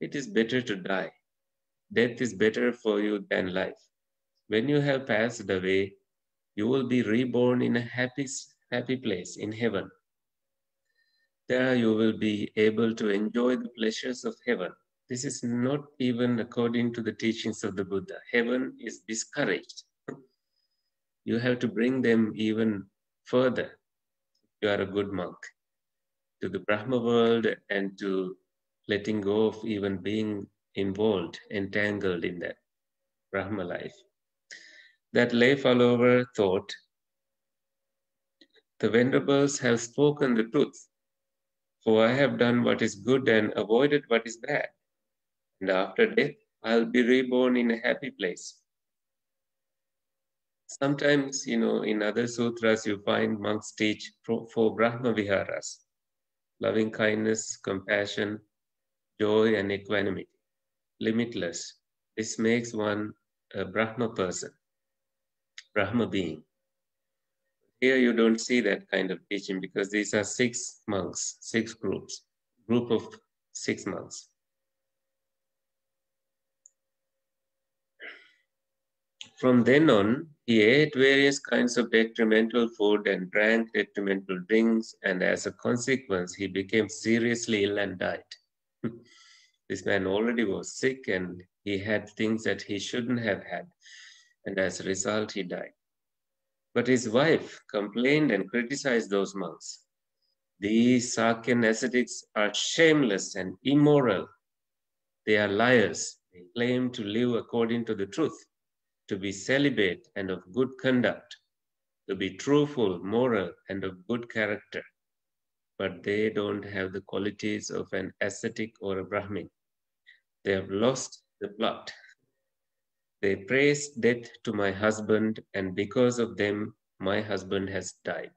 It is better to die. Death is better for you than life. When you have passed away, you will be reborn in a happy place in heaven. There you will be able to enjoy the pleasures of heaven. This is not even according to the teachings of the Buddha. Heaven is discouraged. You have to bring them even further. You are a good monk. To the Brahma world and to letting go of even being involved, entangled in that Brahma life. That lay follower thought, the venerables have spoken the truth, for I have done what is good and avoided what is bad. And after death, I'll be reborn in a happy place. Sometimes, in other sutras, you find monks teach for Brahma Viharas, loving kindness, compassion, joy, and equanimity, limitless. This makes one a Brahma person, Brahma being. Here you don't see that kind of teaching because these are 6 monks, 6 groups, group of 6 monks. From then on, he ate various kinds of detrimental food and drank detrimental drinks, and as a consequence, he became seriously ill and died. This man already was sick and he had things that he shouldn't have had, and as a result, he died. But his wife complained and criticized those monks. These Sakyan ascetics are shameless and immoral. They are liars. They claim to live according to the truth, to be celibate and of good conduct, to be truthful, moral, and of good character. But they don't have the qualities of an ascetic or a Brahmin. They have lost the plot. They praise death to my husband, and because of them, my husband has died.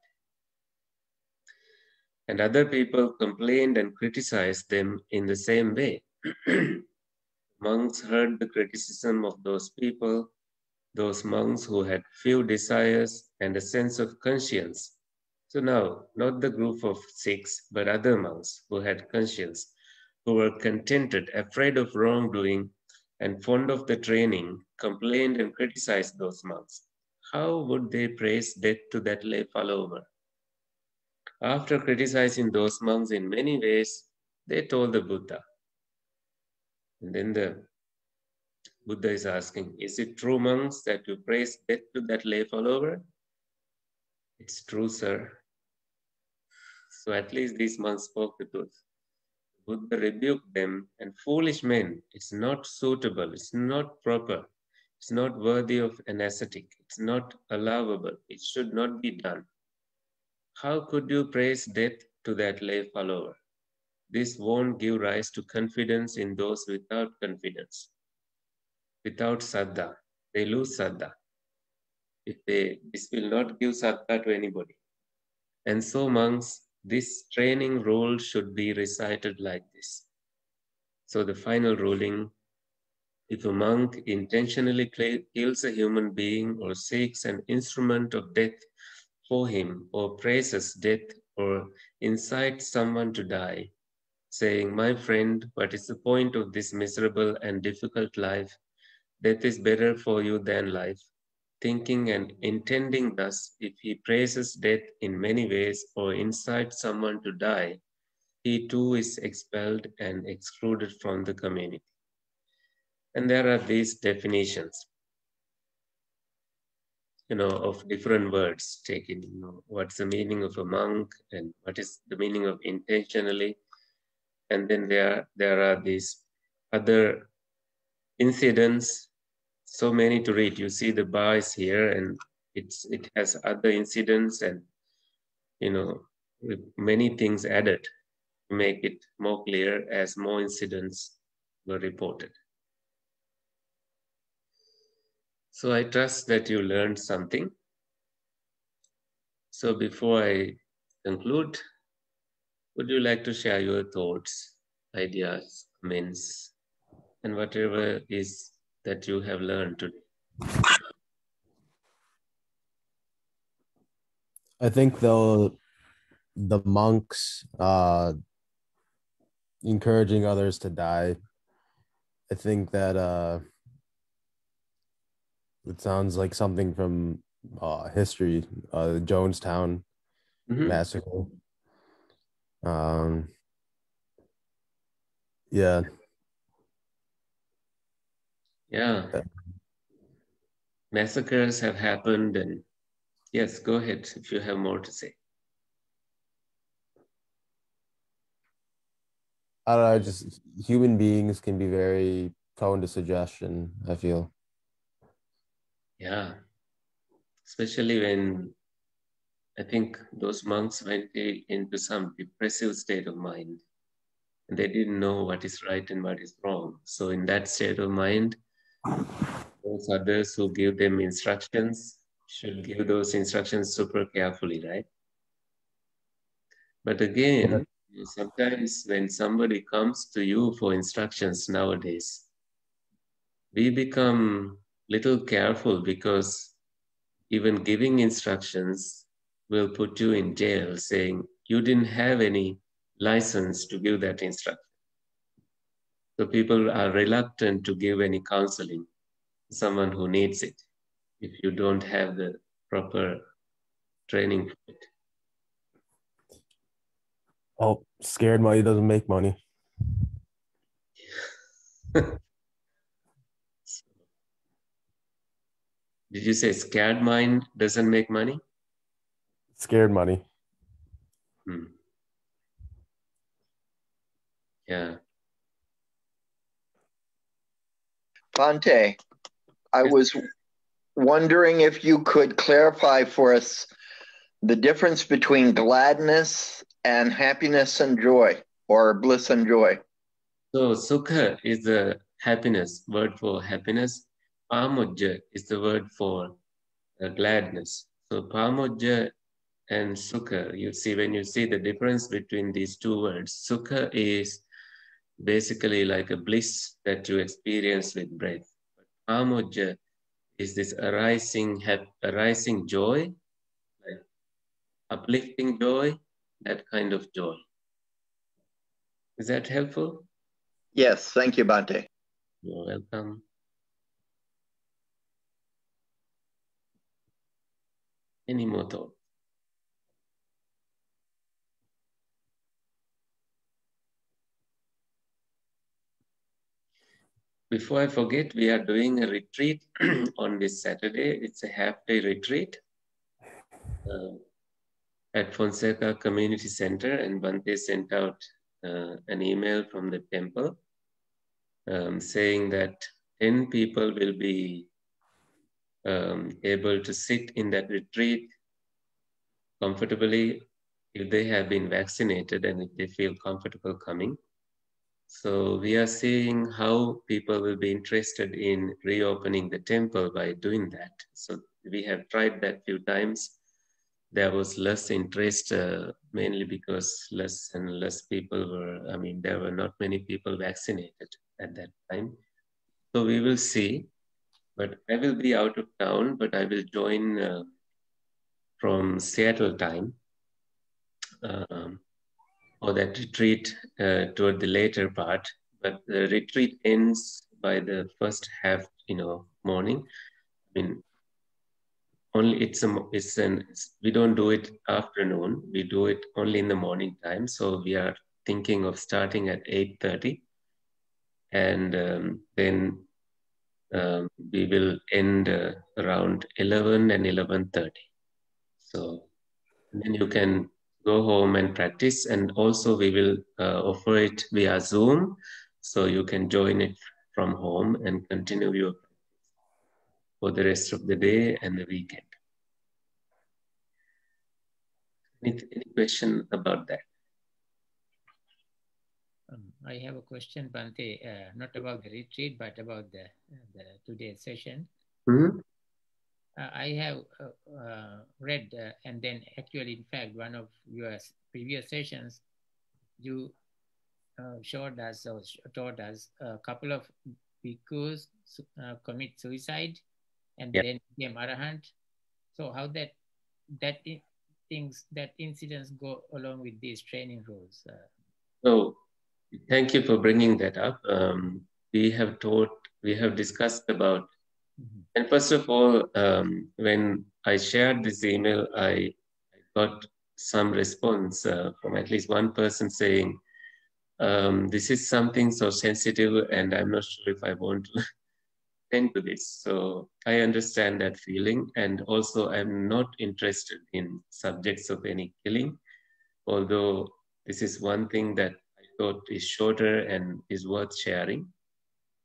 And other people complained and criticized them in the same way. Monks heard the criticism of those people, those monks who had few desires and a sense of conscience. So now, not the group of 6, but other monks who had conscience, who were contented, afraid of wrongdoing, and fond of the training, complained and criticized those monks. How would they praise death to that lay follower? After criticizing those monks in many ways, they told the Buddha. And then the Buddha is asking, is it true, monks, that you praise death to that lay follower? It's true, sir. So at least these monks spoke the truth. Buddha rebuked them, and foolish men, it's not suitable, it's not proper, it's not worthy of an ascetic, it's not allowable, it should not be done. How could you praise death to that lay follower? This won't give rise to confidence in those without confidence, without saddha. They lose saddha. This will not give saddha to anybody. And so, monks, this training rule should be recited like this. So the final ruling, if a monk intentionally kills a human being or seeks an instrument of death for him or praises death or incites someone to die, saying, my friend, what is the point of this miserable and difficult life? Death is better for you than life. Thinking and intending thus, if he praises death in many ways or incites someone to die, he too is expelled and excluded from the community. And there are these definitions, of different words taken. What's the meaning of a monk and what is the meaning of intentionally? And then there are these other incidents, so many to read. You see the bar is here and it has other incidents and, with many things added to make it more clear as more incidents were reported. So I trust that you learned something. So before I conclude, would you like to share your thoughts, ideas, comments, and whatever is that you have learned today?
I think though the monks encouraging others to die, I think that it sounds like something from history, the Jonestown massacre. Yeah.
Yeah. Massacres have happened, and yes, go ahead if you have more to say.
I don't know, just human beings can be very prone to suggestion, I feel.
Yeah. Especially when I think those monks went into some depressive state of mind and they didn't know what is right and what is wrong. So in that state of mind, those others who give them instructions should give those instructions super carefully, right? But again, sometimes when somebody comes to you for instructions nowadays, we become little careful because even giving instructions will put you in jail, saying you didn't have any license to give that instruction. So people are reluctant to give any counseling to someone who needs it if you don't have the proper training for it.
Oh, scared money doesn't make money.
Did you say scared mind doesn't make money?
Scared money.
Yeah.
Bhante, I was wondering if you could clarify for us the difference between gladness and happiness and joy, or bliss and joy.
So sukha is the happiness, word for happiness. Pamojja is the word for gladness. So pamojja and sukha, you see, when you see the difference between these two words, sukha is basically like a bliss that you experience with breath. But pamojja is this arising joy, like uplifting joy, that kind of joy. Is that helpful?
Yes, thank you, Bhante.
You're welcome. Any more thoughts? Before I forget, we are doing a retreat on this Saturday. It's a half-day retreat at Fonseca Community Center, and Bhante sent out an email from the temple saying that 10 people will be able to sit in that retreat comfortably if they have been vaccinated and if they feel comfortable coming. So we are seeing how people will be interested in reopening the temple by doing that. So we have tried that few times. There was less interest, mainly because less and less people were, there were not many people vaccinated at that time. So we will see, but I will be out of town, but I will join from Seattle time for that retreat toward the later part. But the retreat ends by the first half, morning. We don't do it afternoon. We do it only in the morning time. So we are thinking of starting at 8:30, and then we will end around 11 and 11:30. So then you can go home and practice, and also we will offer it via Zoom, so you can join it from home and continue your practice for the rest of the day and the weekend. Any question about that?
I have a question, Bhante, not about the retreat, but about the today's session.
Mm-hmm.
I have read, and then actually, in fact, one of your previous sessions, you showed us or taught us a couple of bhikkhus commit suicide and then became arahant. So how that incidents go along with these training rules?
So thank you for bringing that up. We have discussed about, and first of all, when I shared this email, I got some response from at least one person saying, this is something so sensitive and I'm not sure if I want to attend to this. So I understand that feeling, and also I'm not interested in subjects of any killing, although this is one thing that I thought is shorter and is worth sharing.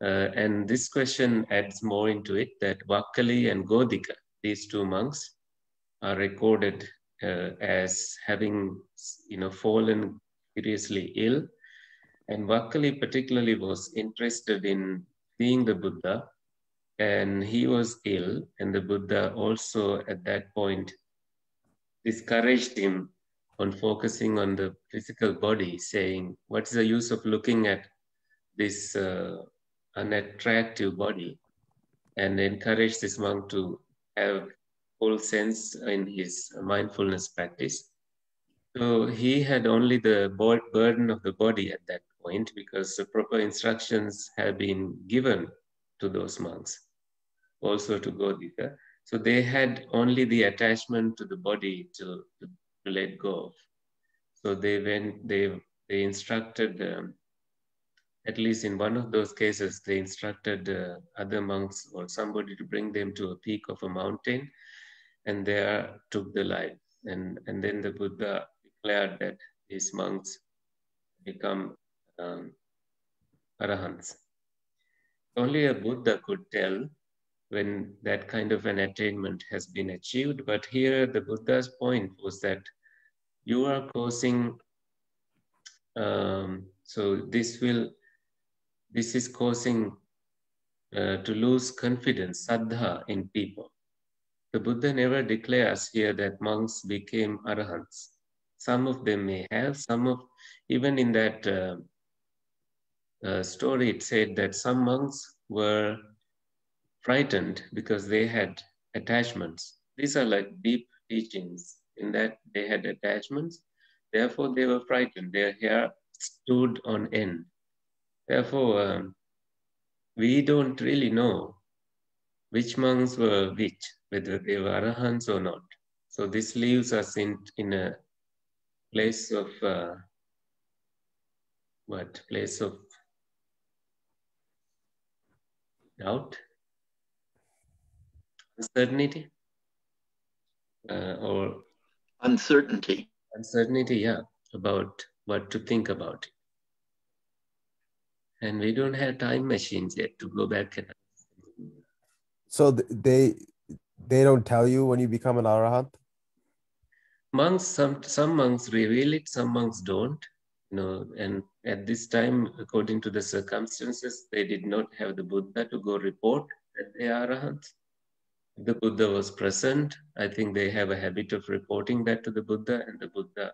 And this question adds more into it, that Vakkali and Godika, these two monks, are recorded as having fallen seriously ill. And Vakkali particularly was interested in seeing the Buddha, and he was ill, and the Buddha also at that point discouraged him on focusing on the physical body, saying, what's the use of looking at this unattractive body and encouraged this monk to have full sense in his mindfulness practice. So he had only the burden of the body at that point because the proper instructions have been given to those monks, also to Godhika. So they had only the attachment to the body to let go of. So they instructed, at least in one of those cases, they instructed other monks or somebody to bring them to a peak of a mountain, and there took the life. And then the Buddha declared that these monks become arahants. Only a Buddha could tell when that kind of an attainment has been achieved. But here the Buddha's point was that you are causing, so this is causing to lose confidence, saddha in people. The Buddha never declares here that monks became arahants. Some of them may have, even in that story, it said that some monks were frightened because they had attachments. These are like deep teachings in that they had attachments. Therefore, they were frightened. Their hair stood on end. Therefore, we don't really know which monks were which, whether they were arahants or not. So this leaves us in a place of Place of doubt, uncertainty, or
Uncertainty.
uncertainty, yeah, about what to think about. And we don't have time machines yet to go back and.
So they don't tell you when you become an arahant?
Monks, some monks reveal it, some monks don't. And at this time, according to the circumstances, they did not have the Buddha to go report that they are arahants. The Buddha was present. I think they have a habit of reporting that to the Buddha, and the Buddha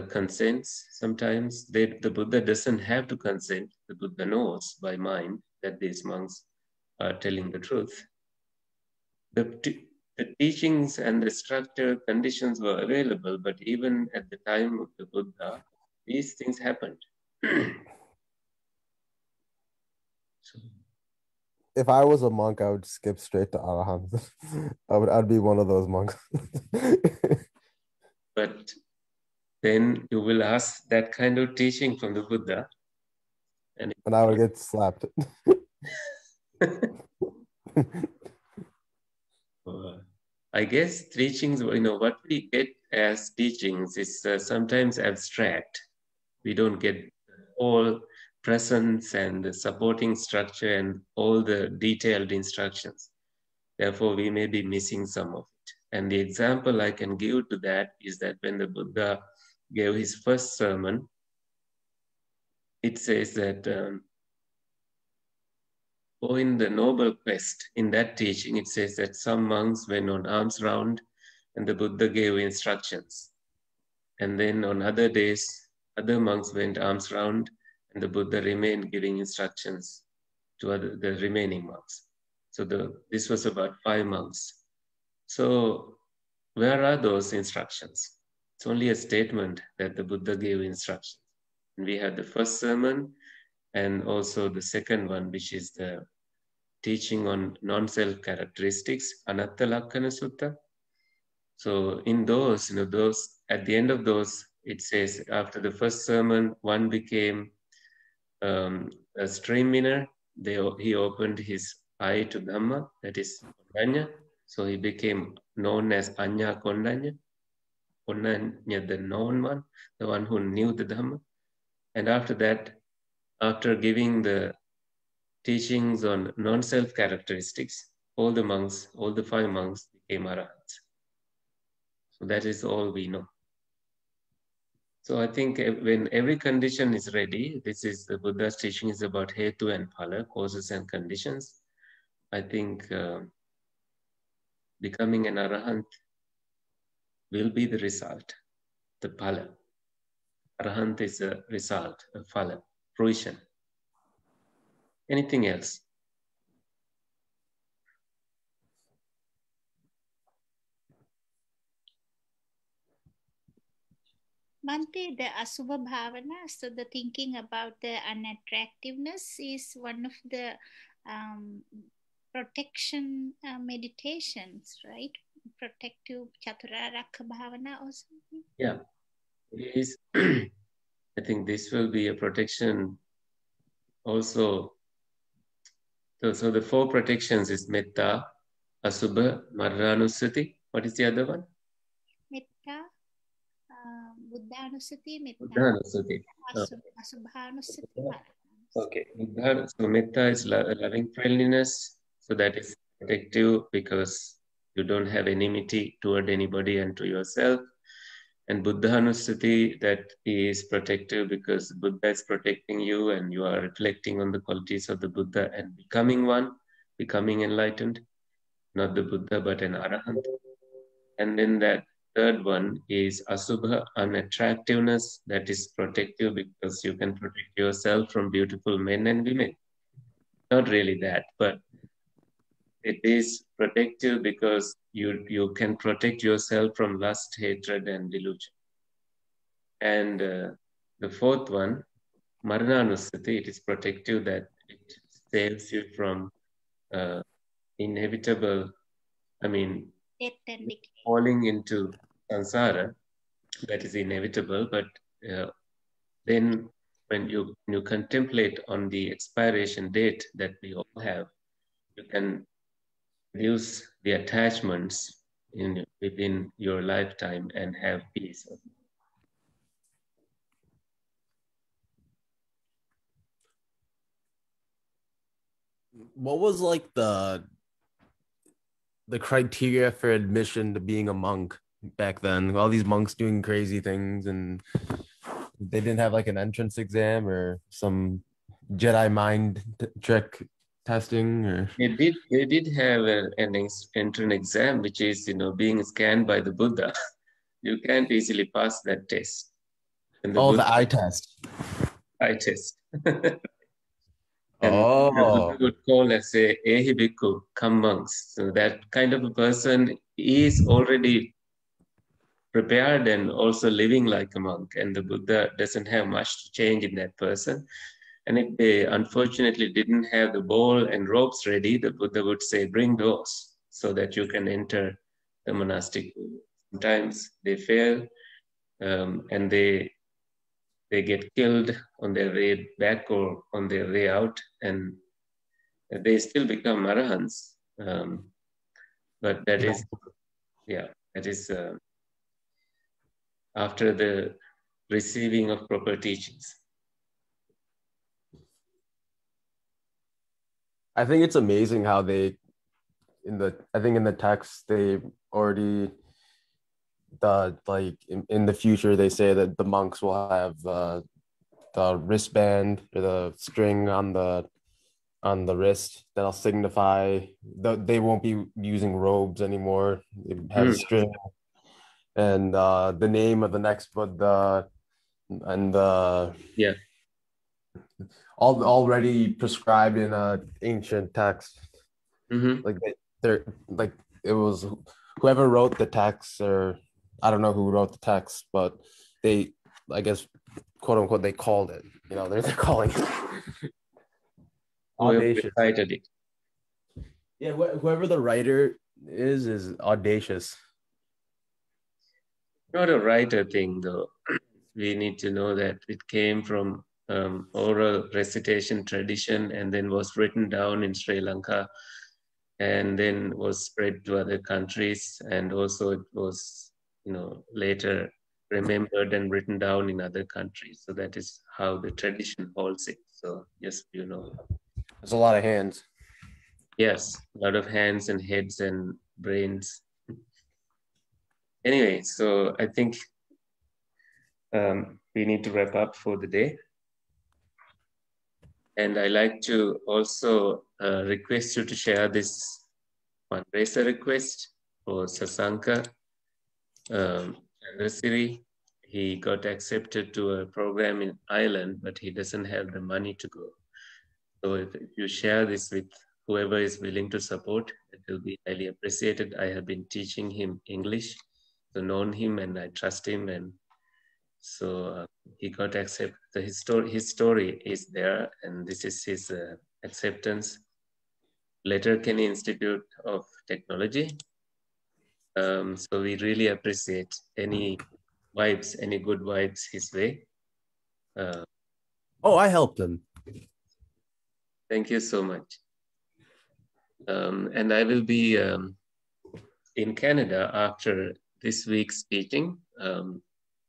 consents sometimes. The Buddha doesn't have to consent. The Buddha knows by mind that these monks are telling the truth. The teachings and the structure conditions were available, but even at the time of the Buddha, these things happened. So,
if I was a monk, I would skip straight to arahant. I'd be one of those monks.
but then you will ask that kind of teaching from the Buddha, and
I would get slapped.
I guess teachings, what we get as teachings is sometimes abstract. We don't get all presence and the supporting structure and all the detailed instructions. Therefore, we may be missing some of it. And the example I can give to that is that when the Buddha gave his first sermon, it says that, in the noble quest, in that teaching, it says that some monks went on arms round and the Buddha gave instructions. And then on other days, other monks went arms round and the Buddha remained giving instructions to the remaining monks. So this was about 5 monks. So where are those instructions? It's only a statement that the Buddha gave instructions. And we have the first sermon and also the second one, which is the teaching on non-self characteristics, Anatta Lakkana Sutta. So in those, at the end of those, it says after the first sermon, one became a stream winner. He opened his eye to Dhamma, that is Kondanya. So he became known as Anya Kondanya. Kondanya, the known one, the one who knew the Dhamma. And after that, after giving the teachings on non-self characteristics, all the 5 monks became arahants. So that is all we know. So I think when every condition is ready, this is the Buddha's teaching is about hetu and phala, causes and conditions. I think becoming an arahant will be the result, the phala. Arahant is a result, a phala, fruition. Anything else?
Bhante, the Asubha Bhavana, so the thinking about the unattractiveness is one of the protection meditations, right? Protective Chaturaraka Bhavana or something?
Yeah, it is. I think this will be a protection also. So the 4 protections is Metta, Asubha, Marranusati. What is the other one?
Metta, Buddhanusati, Metta,
Buddhanusati.
Asubhanusati.
Okay. So Metta is loving friendliness. So that is protective because you don't have enmity toward anybody and to yourself. And Buddhanusati, that is protective because Buddha is protecting you and you are reflecting on the qualities of the Buddha and becoming one, becoming enlightened. Not the Buddha, but an Arahant. And then that third one is Asubha, unattractiveness, that is protective because you can protect yourself from beautiful men and women. Not really that, but it is protective because you can protect yourself from lust, hatred, and delusion. And the fourth one, Marananusati, it is protective that it saves you from inevitable,
Death and decay.
falling into samsara. That is inevitable, but then when you contemplate on the expiration date that we all have, you can reduce the attachments within your lifetime and have peace.
What was like the criteria for admission to being a monk back then? All these monks doing crazy things, and they didn't have like an entrance exam or some Jedi mind trick testing, or
They did have an entrance exam, which is being scanned by the Buddha. You can't easily pass that test. And
the eye test.
Eye test. And
Oh,
the Buddha would call as a Ehi Bhikkhu, come monks. So that kind of a person is already prepared and also living like a monk. And the Buddha doesn't have much to change in that person. And if they unfortunately didn't have the bowl and ropes ready, the Buddha would say, bring those so that you can enter the monastic. Sometimes they fail and they get killed on their way back or on their way out, and they still become arahants. But that is, after the receiving of proper teachings.
I think it's amazing how they, in the text, they already, in the future, they say that the monks will have the wristband or the string on the wrist that'll signify that they won't be using robes anymore. It has a string and the name of the next Buddha and all already prescribed in a ancient text. Like they're like, it was whoever wrote the text, or I don't know who wrote the text, but they, I guess, quote unquote, they called it. They're calling it. Audacious.
It.
Yeah, whoever the writer is audacious.
Not a writer thing, though. We need to know that it came from oral recitation tradition and then was written down in Sri Lanka and then was spread to other countries, and also it was later remembered and written down in other countries. So that is how the tradition holds it. So yes,
there's a lot of hands.
Yes, a lot of hands and heads and brains. Anyway, so I think we need to wrap up for the day. And I like to also request you to share this fundraiser request for Sasanka Chandrasiri. He got accepted to a program in Ireland, but he doesn't have the money to go. So if you share this with whoever is willing to support, it will be highly appreciated. I have been teaching him English, so known him and I trust him, and so he got accepted. His story is there, and this is his acceptance. Letterkenny Institute of Technology. So we really appreciate any vibes, any good vibes his way.
Oh, I helped him.
Thank you so much. And I will be in Canada after this week's teaching from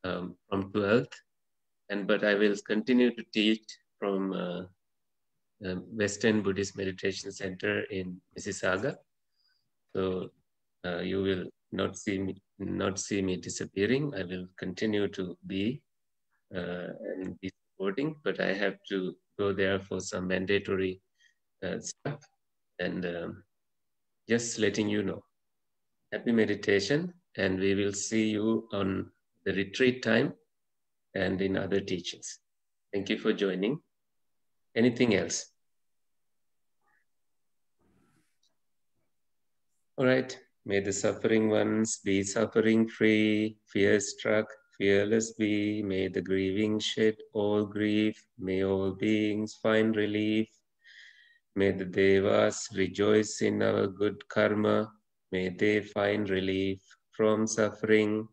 12th, but I will continue to teach from Western Buddhist Meditation Center in Mississauga. So you will not see me disappearing. I will continue to be and be supporting, but I have to go there for some mandatory stuff, and just letting you know. Happy meditation, and we will see you on the retreat time and in other teachings. Thank you for joining. Anything else? All right. May the suffering ones be suffering free, fear struck, fearless be. May the grieving shed all grief. May all beings find relief. May the devas rejoice in our good karma. May they find relief from suffering.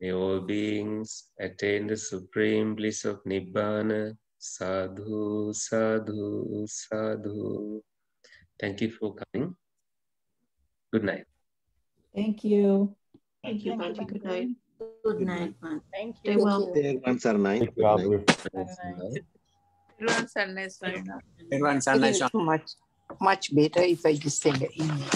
May all beings attain the supreme bliss of Nibbana. Sadhu, sadhu, sadhu. Thank you for coming. Good night.
Thank you.
Thank you, Bhante. Good night.
Good night, man.
Thank
Stay
you.
well.
Everyone, sir, night.
Thank you, Abu.
Everyone's a nice. Much better if I just send an email.